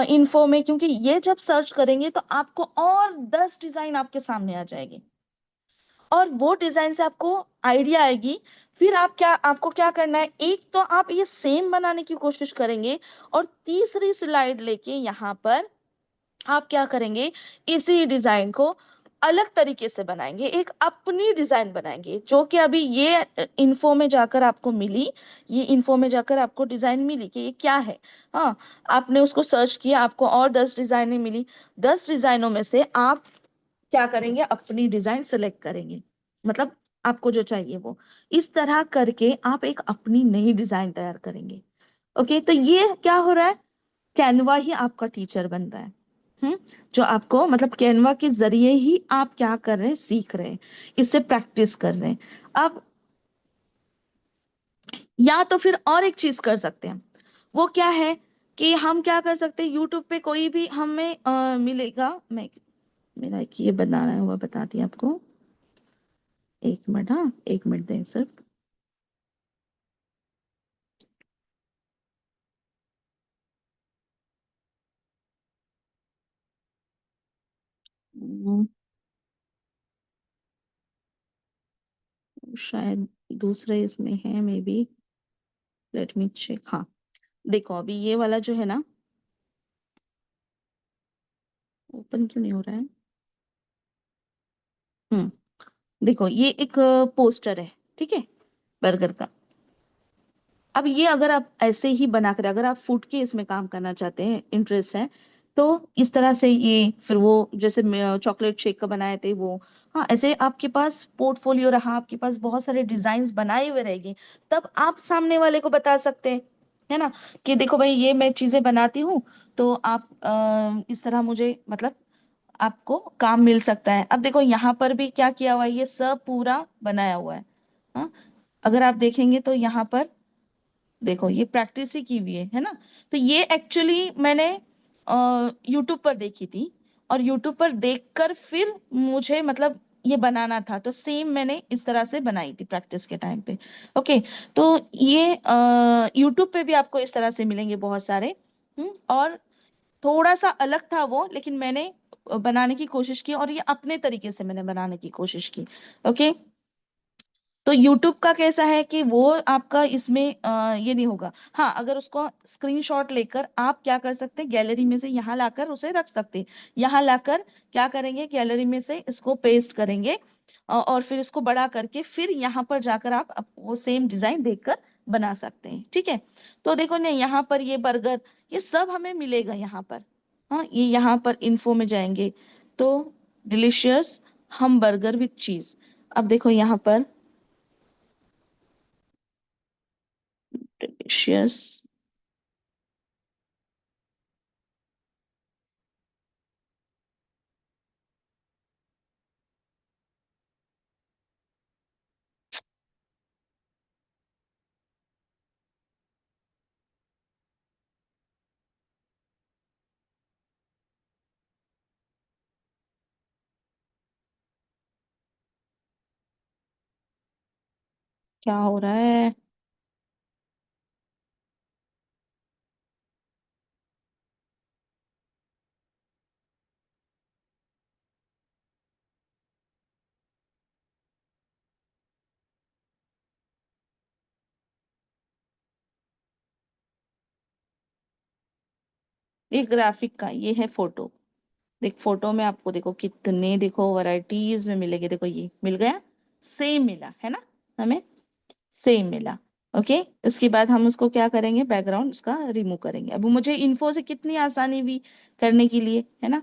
[SPEAKER 1] इन्फो में, क्योंकि ये जब सर्च करेंगे तो आपको और 10 डिजाइन आपके सामने आ जाएगी, और वो डिजाइन से आपको आइडिया आएगी। फिर आपको क्या करना है, एक तो आप ये सेम बनाने की कोशिश करेंगे, और तीसरी स्लाइड लेके यहाँ पर आप क्या करेंगे, इसी डिजाइन को अलग तरीके से बनाएंगे, एक अपनी डिजाइन बनाएंगे, जो कि अभी ये इन्फो में जाकर आपको मिली। ये इन्फो में जाकर आपको डिजाइन मिली कि ये क्या है। हाँ, आपने उसको सर्च किया, आपको और 10 डिजाइनें मिली। 10 डिजाइनों में से आप क्या करेंगे, अपनी डिजाइन सेलेक्ट करेंगे, मतलब आपको जो चाहिए वो। इस तरह करके आप एक अपनी नई डिजाइन तैयार करेंगे। ओके, तो ये क्या हो रहा है, कैनवा ही आपका टीचर बन रहा है। हम्म। जो आपको मतलब कैनवा के जरिए ही आप क्या कर रहे हैं, सीख रहे हैं, इससे प्रैक्टिस कर रहे हैं। अब या तो फिर और एक चीज कर सकते हैं, वो क्या है कि हम क्या कर सकते हैं, यूट्यूब पे कोई भी हमें मिलेगा। मैं मेरा एक ये बनाना है, हुआ बताती हूँ आपको। एक मिनट, हाँ, एक मिनट दें सिर्फ। हम्म, शायद दूसरे इसमें है maybe, let me check. हाँ, देखो अभी ये वाला जो है ना, ओपन क्यों नहीं हो रहा है। हम्म। देखो ये एक पोस्टर है, ठीक है, बर्गर का। अब ये अगर आप ऐसे ही बनाकर, अगर आप फूड के इसमें काम करना चाहते हैं, इंटरेस्ट है, तो इस तरह से ये फिर वो जैसे चॉकलेट शेक का बनाए थे वो। हाँ, ऐसे आपके पास पोर्टफोलियो रहा, आपके पास बहुत सारे डिजाइन्स बनाए हुए रहेंगे, तब आप सामने वाले को बता सकते हैं, है ना, कि देखो भाई ये मैं चीजें बनाती हूँ, तो आप इस तरह मुझे मतलब आपको काम मिल सकता है। अब देखो यहाँ पर भी क्या किया हुआ है, ये सब पूरा बनाया हुआ है। हाँ, अगर आप देखेंगे तो यहाँ पर देखो ये प्रैक्टिस ही की हुई है ना। तो ये एक्चुअली मैंने यूट्यूब पर देखी थी, और यूट्यूब पर देखकर फिर मुझे मतलब ये बनाना था, तो सेम मैंने इस तरह से बनाई थी प्रैक्टिस के टाइम पे। ओके, तो ये यूट्यूब पे भी आपको इस तरह से मिलेंगे बहुत सारे। और थोड़ा सा अलग था वो, लेकिन मैंने बनाने की कोशिश की, और ये अपने तरीके से मैंने बनाने की कोशिश की। ओके, तो YouTube का कैसा है कि वो आपका इसमें ये नहीं होगा। हाँ, अगर उसको स्क्रीनशॉट लेकर आप क्या कर सकते हैं, गैलरी में से यहाँ लाकर उसे रख सकते हैं। यहाँ लाकर क्या करेंगे, गैलरी में से इसको पेस्ट करेंगे, और फिर इसको बड़ा करके फिर यहाँ पर जाकर आप वो सेम डिजाइन देखकर बना सकते हैं, ठीक है। तो देखो ना, यहाँ पर ये बर्गर, ये सब हमें मिलेगा यहाँ पर। हाँ, ये यहाँ पर इन्फो में जाएंगे तो डिलीशियस हम बर्गर विथ चीज। अब देखो यहाँ पर डिलीशियस, क्या हो रहा है। ये ग्राफिक का ये है फोटो। देख फोटो में आपको देखो कितने देखो वैरायटीज में मिलेंगे, देखो ये मिल गया, सेम मिला है ना हमें, सेम मिला। ओके, इसके बाद हम उसको क्या करेंगे, बैकग्राउंड उसका रिमूव करेंगे। अब मुझे इन्फो से कितनी आसानी हुई करने के लिए, है ना।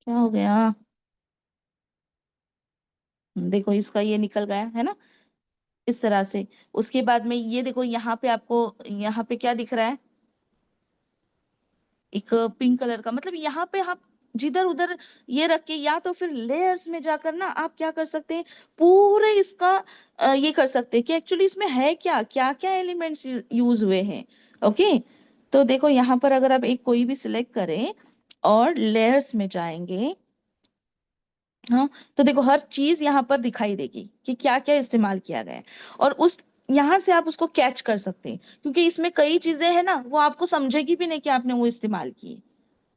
[SPEAKER 1] क्या हो गया, देखो इसका ये निकल गया है ना, इस तरह से। उसके बाद में ये देखो यहाँ पे आपको, यहाँ पे क्या दिख रहा है, एक पिंक कलर का, मतलब यहाँ पे आप जिधर उधर ये रख के, या तो फिर लेयर्स में जाकर ना आप क्या कर सकते हैं, पूरे इसका ये कर सकते हैं कि एक्चुअली इसमें है क्या, क्या क्या एलिमेंट्स यूज हुए हैं। ओके, तो देखो यहाँ पर अगर आप एक कोई भी सिलेक्ट करें और लेयर्स में जाएंगे, हाँ, तो देखो हर चीज यहाँ पर दिखाई देगी कि क्या क्या इस्तेमाल किया गया है। और उस यहाँ से आप उसको कैच कर सकते हैं, क्योंकि इसमें कई चीजें हैं ना, वो आपको समझेगी भी नहीं कि आपने वो इस्तेमाल की।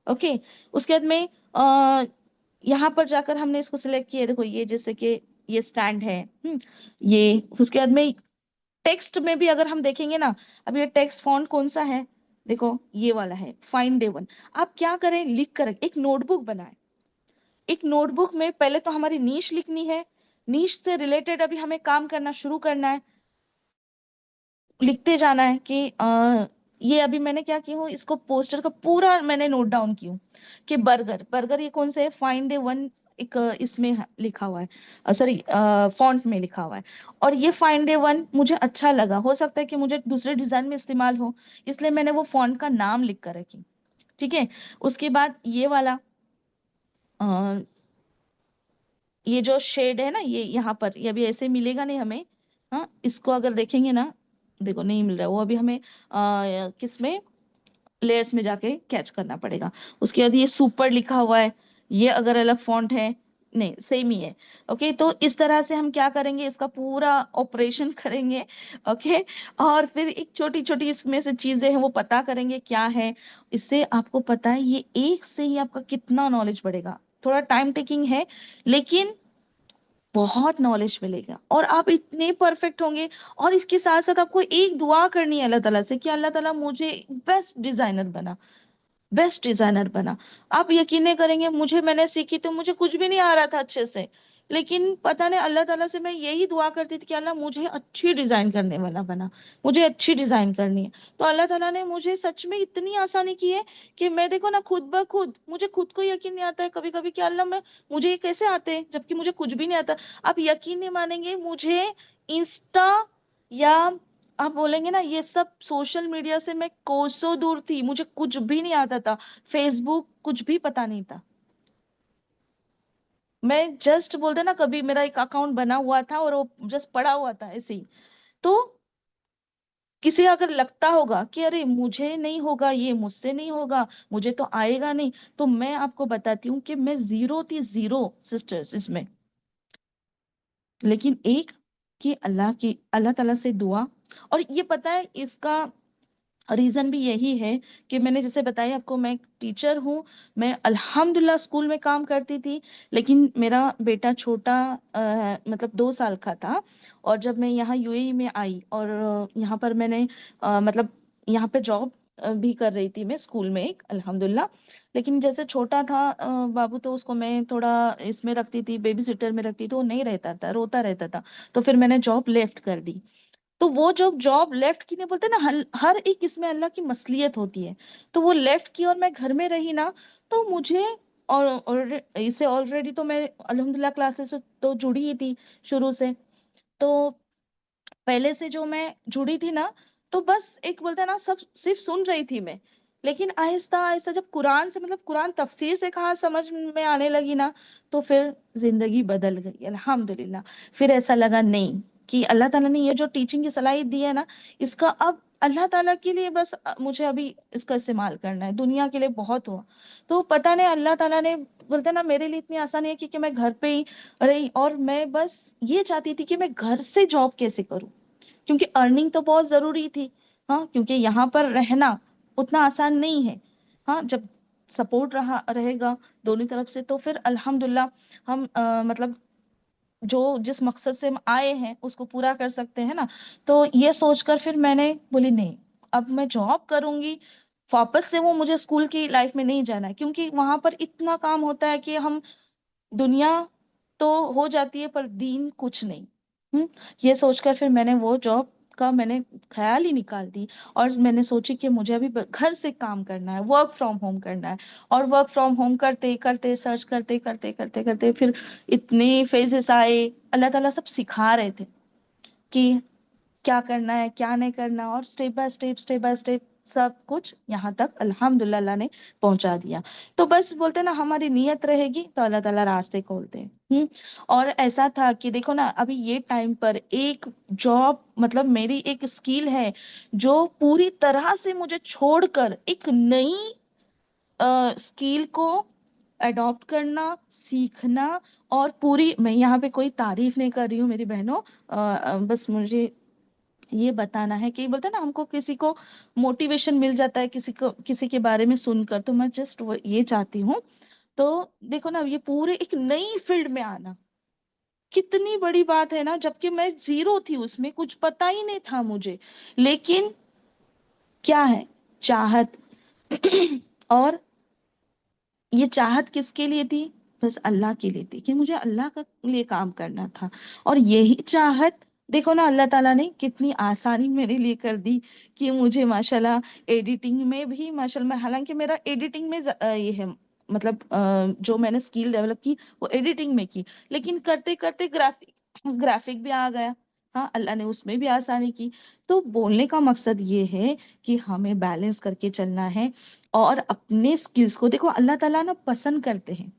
[SPEAKER 1] ओके, उसके बाद में आ, यहाँ पर जाकर हमने इसको सिलेक्ट किया, देखो ये जैसे कि ये स्टैंड है, ये। उसके बाद में टेक्स्ट में भी अगर हम देखेंगे ना, अब ये टेक्स्ट फॉन्ट कौन सा है, देखो ये वाला है, फाइंड डे वन। आप क्या करें, लिख कर एक नोटबुक बनाए। एक नोटबुक में पहले तो हमारी नीश लिखनी है, नीश से रिलेटेड अभी हमें काम करना शुरू करना है, लिखते जाना है कि ये अभी मैंने क्या की हूँ, इसको पोस्टर का पूरा मैंने नोट डाउन की हूँ कि बर्गर, बर्गर ये कौन से है, फाइंड ए वन, एक इसमें लिखा हुआ है, सॉरी फॉन्ट में लिखा हुआ है। और ये फाइंड ए वन मुझे अच्छा लगा, हो सकता है कि मुझे दूसरे डिजाइन में इस्तेमाल हो, इसलिए मैंने वो फॉन्ट का नाम लिख कर रखी। ठीक है, उसके बाद ये वाला ये जो शेड है ना, ये यहाँ पर, ये अभी ऐसे मिलेगा नहीं हमें। हाँ, इसको अगर देखेंगे ना, देखो नहीं मिल रहा है वो अभी हमें, किस में, लेयर्स में जाके कैच करना पड़ेगा। उसके बाद ये सुपर लिखा हुआ है, ये अगर अलग फॉन्ट है, नहीं सेम ही है। ओके, तो इस तरह से हम क्या करेंगे, इसका पूरा ऑपरेशन करेंगे। ओके, और फिर एक छोटी छोटी इसमें से चीजें हैं वो पता करेंगे क्या है। इससे आपको पता है ये एक से ही आपका कितना नॉलेज बढ़ेगा, थोड़ा टाइम टेकिंग है, लेकिन बहुत नॉलेज मिलेगा और आप इतने परफेक्ट होंगे। और इसके साथ साथ आपको एक दुआ करनी है अल्लाह ताला से कि अल्लाह ताला मुझे बेस्ट डिजाइनर बना, बेस्ट डिजाइनर बना। आप यकीन नहीं करेंगे, मुझे, मैंने सीखी तो मुझे कुछ भी नहीं आ रहा था अच्छे से, लेकिन पता नहीं अल्लाह ताला से मैं यही दुआ करती थी कि अल्लाह मुझे अच्छी डिजाइन करने वाला बना, मुझे अच्छी डिजाइन करनी है। तो अल्लाह ताला ने मुझे सच में इतनी आसानी की है कि मैं देखो ना, खुद ब खुद मुझे खुद को यकीन नहीं आता है कभी कभी कि अल्लाह मैं, मुझे ये कैसे आते हैं जबकि मुझे कुछ भी नहीं आता। आप यकीन नहीं मानेंगे, मुझे इंस्टा या आप बोलेंगे ना, ये सब सोशल मीडिया से मैं कोसों दूर थी, मुझे कुछ भी नहीं आता था, फेसबुक कुछ भी पता नहीं था। मैं जस्ट बोलते ना, कभी मेरा एक अकाउंट बना हुआ था और वो जस्ट पड़ा हुआ था ऐसे ही। तो किसी अगर लगता होगा कि अरे मुझे नहीं होगा, ये मुझसे नहीं होगा, मुझे तो आएगा नहीं, तो मैं आपको बताती हूँ कि मैं जीरो थी, जीरो सिस्टर्स इसमें। लेकिन एक, कि अल्लाह की, अल्लाह ताला से दुआ। और ये पता है इसका रीजन भी यही है कि मैंने जैसे बताया आपको, मैं एक टीचर हूँ, मैं अल्हम्दुलिल्लाह स्कूल में काम करती थी, लेकिन मेरा बेटा छोटा, मतलब 2 साल का था। और जब मैं यहाँ यूएई में आई और यहाँ पर मैंने मतलब यहाँ पे जॉब भी कर रही थी मैं स्कूल में एक, अल्हम्दुलिल्लाह। लेकिन जैसे छोटा था बाबू, तो उसको मैं थोड़ा इसमें रखती थी, बेबी सिटर में रखती थी, वो नहीं रहता था, रोता रहता था। तो फिर मैंने जॉब लेफ्ट कर दी। तो वो जब जॉब लेफ्ट की, नहीं बोलते ना, हर एक इसमें अल्लाह की मसलियत होती है। तो वो लेफ्ट की और मैं घर में रही ना, तो मुझे, और इसे ऑलरेडी तो मैं अल्हम्दुलिल्लाह क्लासेस से तो जुड़ी ही थी शुरू से। तो पहले से जो मैं जुड़ी थी ना, तो बस एक बोलते हैं ना, सब सिर्फ सुन रही थी मैं। लेकिन आहिस्ता आहिस्ता जब कुरान से, मतलब कुरान तफसीर से कहाँ समझ में आने लगी ना, तो फिर जिंदगी बदल गई अल्हम्दुलिल्लाह। फिर ऐसा लगा नहीं, कि अल्लाह ताला ने ये जो टीचिंग की सलाहियत दी है ना, इसका अब अल्लाह ताला के लिए बस मुझे अभी इसका इस्तेमाल करना है, दुनिया के लिए बहुत हुआ। तो पता नहीं अल्लाह ताला ने, बोलते हैं ना, मेरे लिए इतनी आसानी है कि मैं घर पे ही रही, और मैं बस ये चाहती थी कि मैं घर से जॉब कैसे करूं, क्योंकि अर्निंग तो बहुत जरूरी थी। हाँ, क्योंकि यहाँ पर रहना उतना आसान नहीं है। हाँ, जब सपोर्ट रहा रहेगा दोनों तरफ से, तो फिर अल्हम्दुलिल्लाह हम मतलब जो जिस मकसद से हम आए हैं उसको पूरा कर सकते हैं ना। तो ये सोचकर फिर मैंने बोली नहीं, अब मैं जॉब करूंगी, वापस से वो मुझे स्कूल की लाइफ में नहीं जाना है, क्योंकि वहां पर इतना काम होता है कि हम, दुनिया तो हो जाती है पर दीन कुछ नहीं। हम्म। ये सोचकर फिर मैंने वो जॉब का मैंने ख्याल ही निकाल दी। और मैंने सोची कि मुझे अभी घर से काम करना है, वर्क फ्रॉम होम करना है। और वर्क फ्रॉम होम करते करते, सर्च करते करते करते करते फिर इतने फेजेस आए, अल्लाह ताला सब सिखा रहे थे कि क्या करना है क्या नहीं करना, और स्टेप बाय स्टेप सब कुछ यहाँ तक अल्हम्दुलिल्लाह अल्लाह ने पहुंचा दिया। तो बस बोलते हैं ना, हमारी नीयत रहेगी तो अल्लाह ताला रास्ते खोलते हैं। और ऐसा था कि देखो ना, अभी ये टाइम पर एक जॉब, मतलब मेरी एक स्किल है जो पूरी तरह से मुझे छोड़कर एक नई स्किल को अडॉप्ट करना, सीखना। और पूरी, मैं यहाँ पे कोई तारीफ नहीं कर रही हूँ मेरी बहनों, बस मुझे ये बताना है कि बोलते हैं ना, हमको किसी को मोटिवेशन मिल जाता है किसी को, किसी के बारे में सुनकर, तो मैं जस्ट ये चाहती हूँ। तो देखो ना, ये पूरे एक नई फील्ड में आना कितनी बड़ी बात है ना, जबकि मैं जीरो थी उसमें, कुछ पता ही नहीं था मुझे। लेकिन क्या है, चाहत। और ये चाहत किसके लिए थी? बस अल्लाह के लिए थी, कि मुझे अल्लाह का लिए काम करना था। और यही चाहत, देखो ना, अल्लाह ताला ने कितनी आसानी मेरे लिए कर दी कि मुझे माशाल्लाह एडिटिंग में भी माशाल्लाह, मैं हालांकि मेरा एडिटिंग में ये है, मतलब जो मैंने स्किल डेवलप की वो एडिटिंग में की, लेकिन करते करते ग्राफिक ग्राफिक भी आ गया। हाँ, अल्लाह ने उसमें भी आसानी की। तो बोलने का मकसद ये है कि हमें बैलेंस करके चलना है। और अपने स्किल्स को देखो, अल्लाह ताला ना पसंद करते हैं।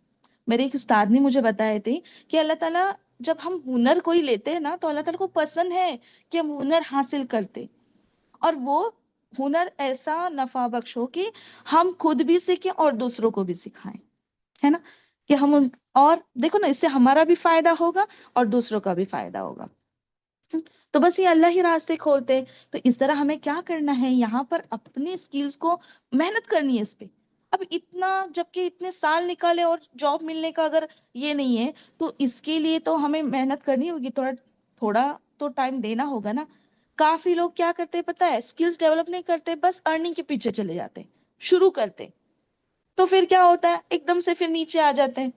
[SPEAKER 1] मेरे एक उस्ताद ने मुझे बताए थे कि अल्लाह ताला, जब हम हुनर कोई लेते हैं ना, तो अल्लाह ताला को पसंद है कि हम हुनर हासिल करते। और वो हुनर ऐसा नफा बख्श हो कि हम खुद भी सीखें और दूसरों को भी सिखाएं, है ना। कि और देखो ना, इससे हमारा भी फायदा होगा और दूसरों का भी फायदा होगा। तो बस ये अल्लाह ही रास्ते खोलते हैं। तो इस तरह हमें क्या करना है, यहाँ पर अपनी स्किल्स को मेहनत करनी है इस पे। अब इतना, जबकि इतने साल निकाले और जॉब मिलने का अगर ये नहीं है, तो इसके लिए तो हमें मेहनत करनी होगी, थोड़ा थोड़ा तो टाइम देना होगा ना। काफी लोग क्या करते हैं पता है, स्किल्स डेवलप नहीं करते, बस अर्निंग के पीछे चले जाते हैं, शुरू करते, तो फिर क्या होता है, एकदम से फिर नीचे आ जाते हैं,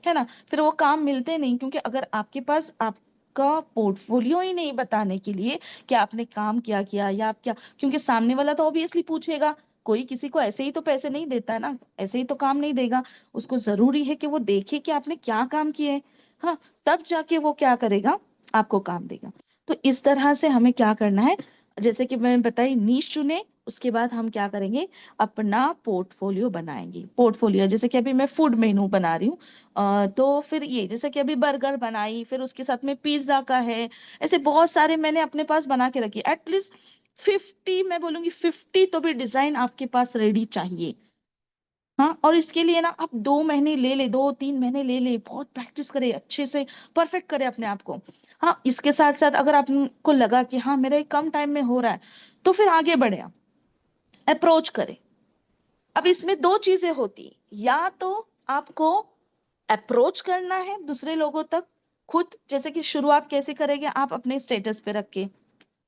[SPEAKER 1] है ना। फिर वो काम मिलते नहीं, क्योंकि अगर आपके पास आपका पोर्टफोलियो ही नहीं बताने के लिए कि आपने काम क्या किया या आप क्या, क्योंकि सामने वाला तो ऑब्वियसली पूछेगा। कोई किसी को ऐसे ही तो पैसे नहीं देता है ना, ऐसे ही तो काम नहीं देगा। उसको जरूरी है कि वो देखे कि आपने क्या काम किए हैं। हाँ, तब जाके वो क्या करेगा, आपको काम देगा। तो इस तरह से हमें क्या करना है, जैसे कि मैंने बताई, नीश चुने, उसके बाद हम क्या करेंगे, अपना पोर्टफोलियो बनाएंगे। पोर्टफोलियो जैसे कि अभी मैं फूड मेनू बना रही हूँ, तो फिर ये जैसे कि अभी बर्गर बनाई, फिर उसके साथ में पिज्जा का है, ऐसे बहुत सारे मैंने अपने पास बना के रखी, एटलीस्ट 50, मैं बोलूंगी 50 तो भी डिजाइन आपके पास रेडी चाहिए। हाँ, और इसके लिए ना आप 2 महीने ले ले, 2-3 महीने ले ले, बहुत प्रैक्टिस करे, अच्छे से परफेक्ट करे अपने आप को। हाँ, इसके साथ साथ अगर आपको लगा कि हाँ मेरा ये कम टाइम में हो रहा है, तो फिर आगे बढ़े, आप अप्रोच करें। अब इसमें दो चीजें होती, या तो आपको अप्रोच करना है दूसरे लोगों तक खुद, जैसे कि शुरुआत कैसे करेंगे, आप अपने स्टेटस पे रख के।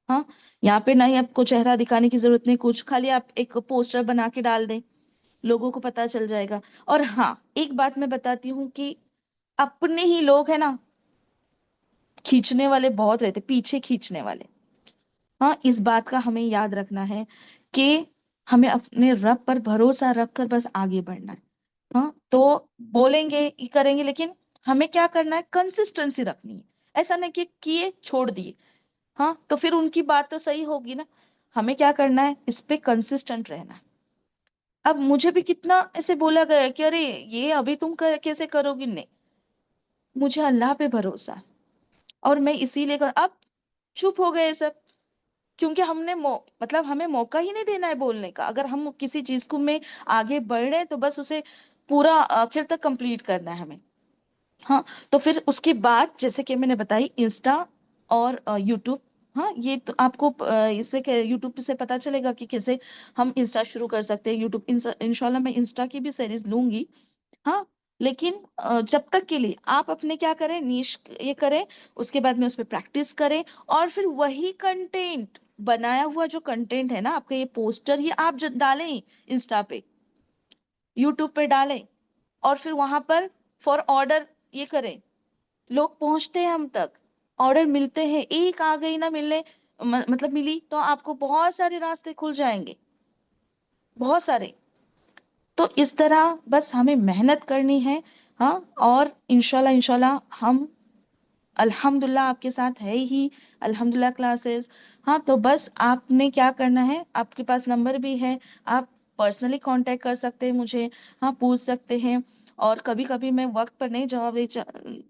[SPEAKER 1] हाँ, यहाँ पे ना ही आपको चेहरा दिखाने की जरूरत नहीं, कुछ खाली आप एक पोस्टर बना के डाल दें, लोगों को पता चल जाएगा। और हाँ, एक बात मैं बताती हूँ कि अपने ही लोग है ना, खींचने वाले बहुत रहते, पीछे खींचने वाले। हाँ, इस बात का हमें याद रखना है कि हमें अपने रब पर भरोसा रखकर बस आगे बढ़ना है। हाँ, तो बोलेंगे ये करेंगे, लेकिन हमें क्या करना है, कंसिस्टेंसी रखनी है। ऐसा नहीं कि किए छोड़ दिए, हाँ तो फिर उनकी बात तो सही होगी ना। हमें क्या करना है, इस पे कंसिस्टेंट रहना है। अब मुझे भी कितना ऐसे बोला गया है कि अरे ये अभी तुम कैसे करोगी, नहीं, मुझे अल्लाह पे भरोसा है। और मैं इसीलिए अब चुप हो गए सब, क्योंकि हमने मतलब हमें मौका ही नहीं देना है बोलने का। अगर हम किसी चीज को में आगे बढ़ रहे हैं, तो बस उसे पूरा आखिर तक कंप्लीट करना है हमें। हाँ, तो फिर उसके बाद जैसे कि मैंने बताई, इंस्टा और यूट्यूब। हाँ, ये तो आपको इससे यूट्यूब से पता चलेगा कि कैसे हम इंस्टा शुरू कर सकते हैं। यूट्यूब इंशाल्लाह मैं इंस्टा की भी सीरीज लूंगी। हाँ, लेकिन जब तक के लिए आप अपने क्या करें, नीश ये करें, उसके बाद में उस पर प्रैक्टिस करें, और फिर वही कंटेंट बनाया हुआ जो कंटेंट है ना आपका, ये पोस्टर ही आप डालें इंस्टा पे, यूट्यूब पे डालें, और फिर वहां पर फॉर ऑर्डर ये करें। लोग पहुंचते हैं हम तक, ऑर्डर मिलते हैं, एक आ गई ना मिलने, मतलब मिली तो आपको बहुत सारे रास्ते खुल जाएंगे, बहुत सारे। तो इस तरह बस हमें मेहनत करनी है। हाँ, और इंशाल्लाह इंशाल्लाह हम अल्हम्दुलिल्लाह आपके साथ है ही, अल्हम्दुलिल्लाह क्लासेस। हाँ, तो बस आपने क्या करना है, आपके पास नंबर भी है, आप पर्सनली कांटेक्ट कर सकते हैं मुझे। हाँ, पूछ सकते हैं। और कभी कभी मैं वक्त पर नहीं जवाब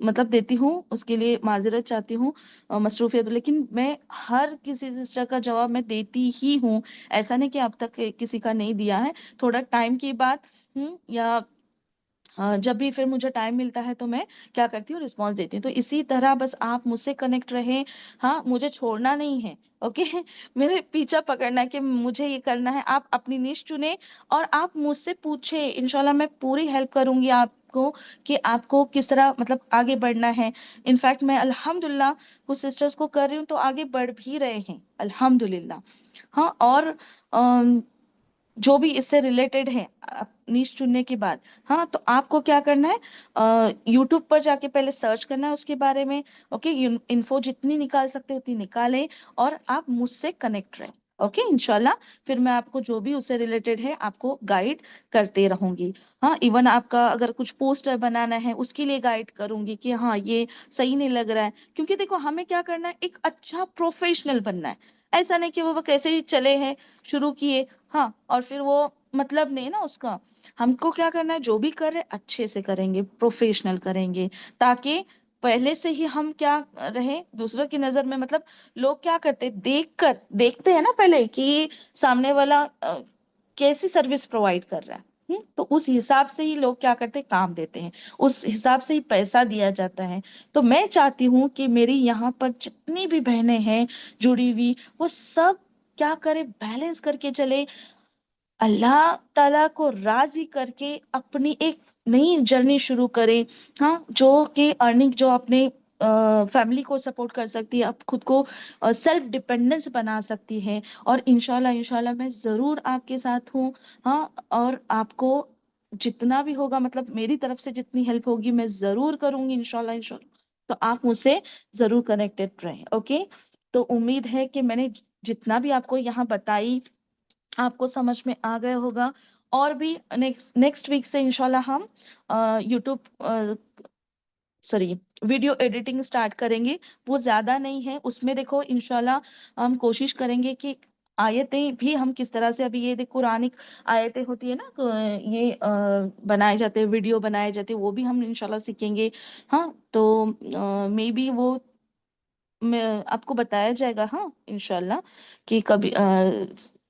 [SPEAKER 1] मतलब देती हूँ, उसके लिए माजरत चाहती हूँ, मसरूफियत, लेकिन मैं हर किसी सिस्टर का जवाब मैं देती ही हूँ। ऐसा नहीं कि अब तक किसी का नहीं दिया है, थोड़ा टाइम की बात। या जब भी फिर मुझे टाइम मिलता है तो मैं क्या करती हूँ, रिस्पॉन्स देती हूँ। तो इसी तरह बस आप मुझसे कनेक्ट रहें। हाँ, मुझे छोड़ना नहीं है। ओके मेरे पीछा पकड़ना है कि मुझे ये करना है, आप अपनी निश चुने और आप मुझसे पूछे, इंशाल्लाह मैं पूरी हेल्प करूंगी आपको कि आपको किस तरह मतलब आगे बढ़ना है। इनफैक्ट मैं अल्हम्दुलिल्लाह कुछ सिस्टर्स को कर रही हूँ तो आगे बढ़ भी रहे हैं अल्हम्दुलिल्लाह। हाँ, और जो भी इससे रिलेटेड है नीश चुनने के बाद, हाँ, तो आपको क्या करना है, यूट्यूब पर जाके पहले सर्च करना है उसके बारे में। ओके, इन्फो जितनी निकाल सकते उतनी निकालें, और आप मुझसे कनेक्ट रहें। ओके, इंशाल्लाह फिर मैं आपको जो भी उससे रिलेटेड है आपको गाइड करते रहूंगी। हाँ, इवन आपका अगर कुछ पोस्टर बनाना है उसके लिए गाइड करूंगी कि हाँ ये सही नहीं लग रहा है, क्योंकि देखो हमें क्या करना है, एक अच्छा प्रोफेशनल बनना है। ऐसा नहीं कि वो कैसे ही चले हैं, शुरू किए, हाँ, और फिर वो मतलब नहीं ना उसका। हमको क्या करना है, जो भी कर रहे अच्छे से करेंगे, प्रोफेशनल करेंगे, ताकि पहले से ही हम क्या रहे दूसरों की नजर में। मतलब लोग क्या करते, देखते हैं ना पहले कि सामने वाला कैसी सर्विस प्रोवाइड कर रहा है। तो उस हिसाब से ही लोग क्या करते, काम देते हैं, उस हिसाब से ही पैसा दिया जाता है। तो मैं चाहती हूँ कि मेरी यहाँ पर जितनी भी बहनें हैं जुड़ी हुई, वो सब क्या करे, बैलेंस करके चले, अल्लाह ताला को राजी करके अपनी एक नई जर्नी शुरू करें। हाँ, जो कि अर्निंग, जो अपने फैमिली को सपोर्ट कर सकती है, अब खुद को सेल्फ डिपेंडेंस बना सकती है। और इंशाल्लाह इंशाल्लाह मैं ज़रूर आपके साथ हूँ। हाँ, और आपको जितना भी होगा, मतलब मेरी तरफ से जितनी हेल्प होगी मैं ज़रूर करूँगी, इंशाल्लाह इंशाल्लाह। तो आप मुझसे ज़रूर कनेक्टेड रहें। ओके, तो उम्मीद है कि मैंने जितना भी आपको यहाँ बताई आपको समझ में आ गया होगा। और भी नेक्स्ट नेक्स्ट वीक से इंशाल्लाह हम YouTube, sorry, video editing start करेंगे। वो ज्यादा नहीं है, उसमें देखो इंशाल्लाह हम कोशिश करेंगे कि आयतें भी हम किस तरह से, अभी ये देखो कुरानिक आयतें होती है ना, तो ये बनाए जाते हैं, वीडियो बनाए जाते हैं, वो भी हम इंशाल्लाह सीखेंगे। हाँ, तो मे बी वो मैं आपको बताया जाएगा, हाँ इंशाल्लाह, कि कभी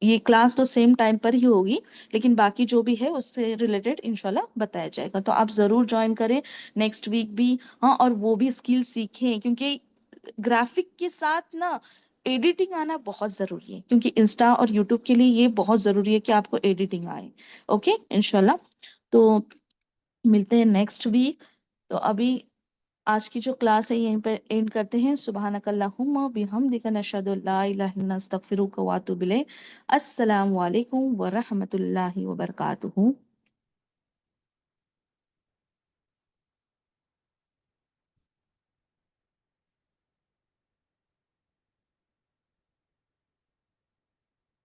[SPEAKER 1] ये क्लास तो सेम टाइम पर ही होगी, लेकिन बाकी जो भी है उससे रिलेटेड इंशाल्लाह बताया जाएगा। तो आप जरूर ज्वाइन करें नेक्स्ट वीक भी। हाँ, और वो भी स्किल सीखें, क्योंकि ग्राफिक के साथ ना एडिटिंग आना बहुत जरूरी है, क्योंकि इंस्टा और यूट्यूब के लिए ये बहुत जरूरी है कि आपको एडिटिंग आए। ओके, इंशाल्लाह। तो मिलते हैं नेक्स्ट वीक। तो अभी आज की जो क्लास है यहीं पर एंड करते हैं। सुबहानकल्लाहुम्मा बिहम्दिका नशहदु ला इलाहा इल्ला अस्तगफिरुका व अतूबु इलैक। अस्सलामु अलैकुम व रहमतुल्लाहि व बरकातुहू।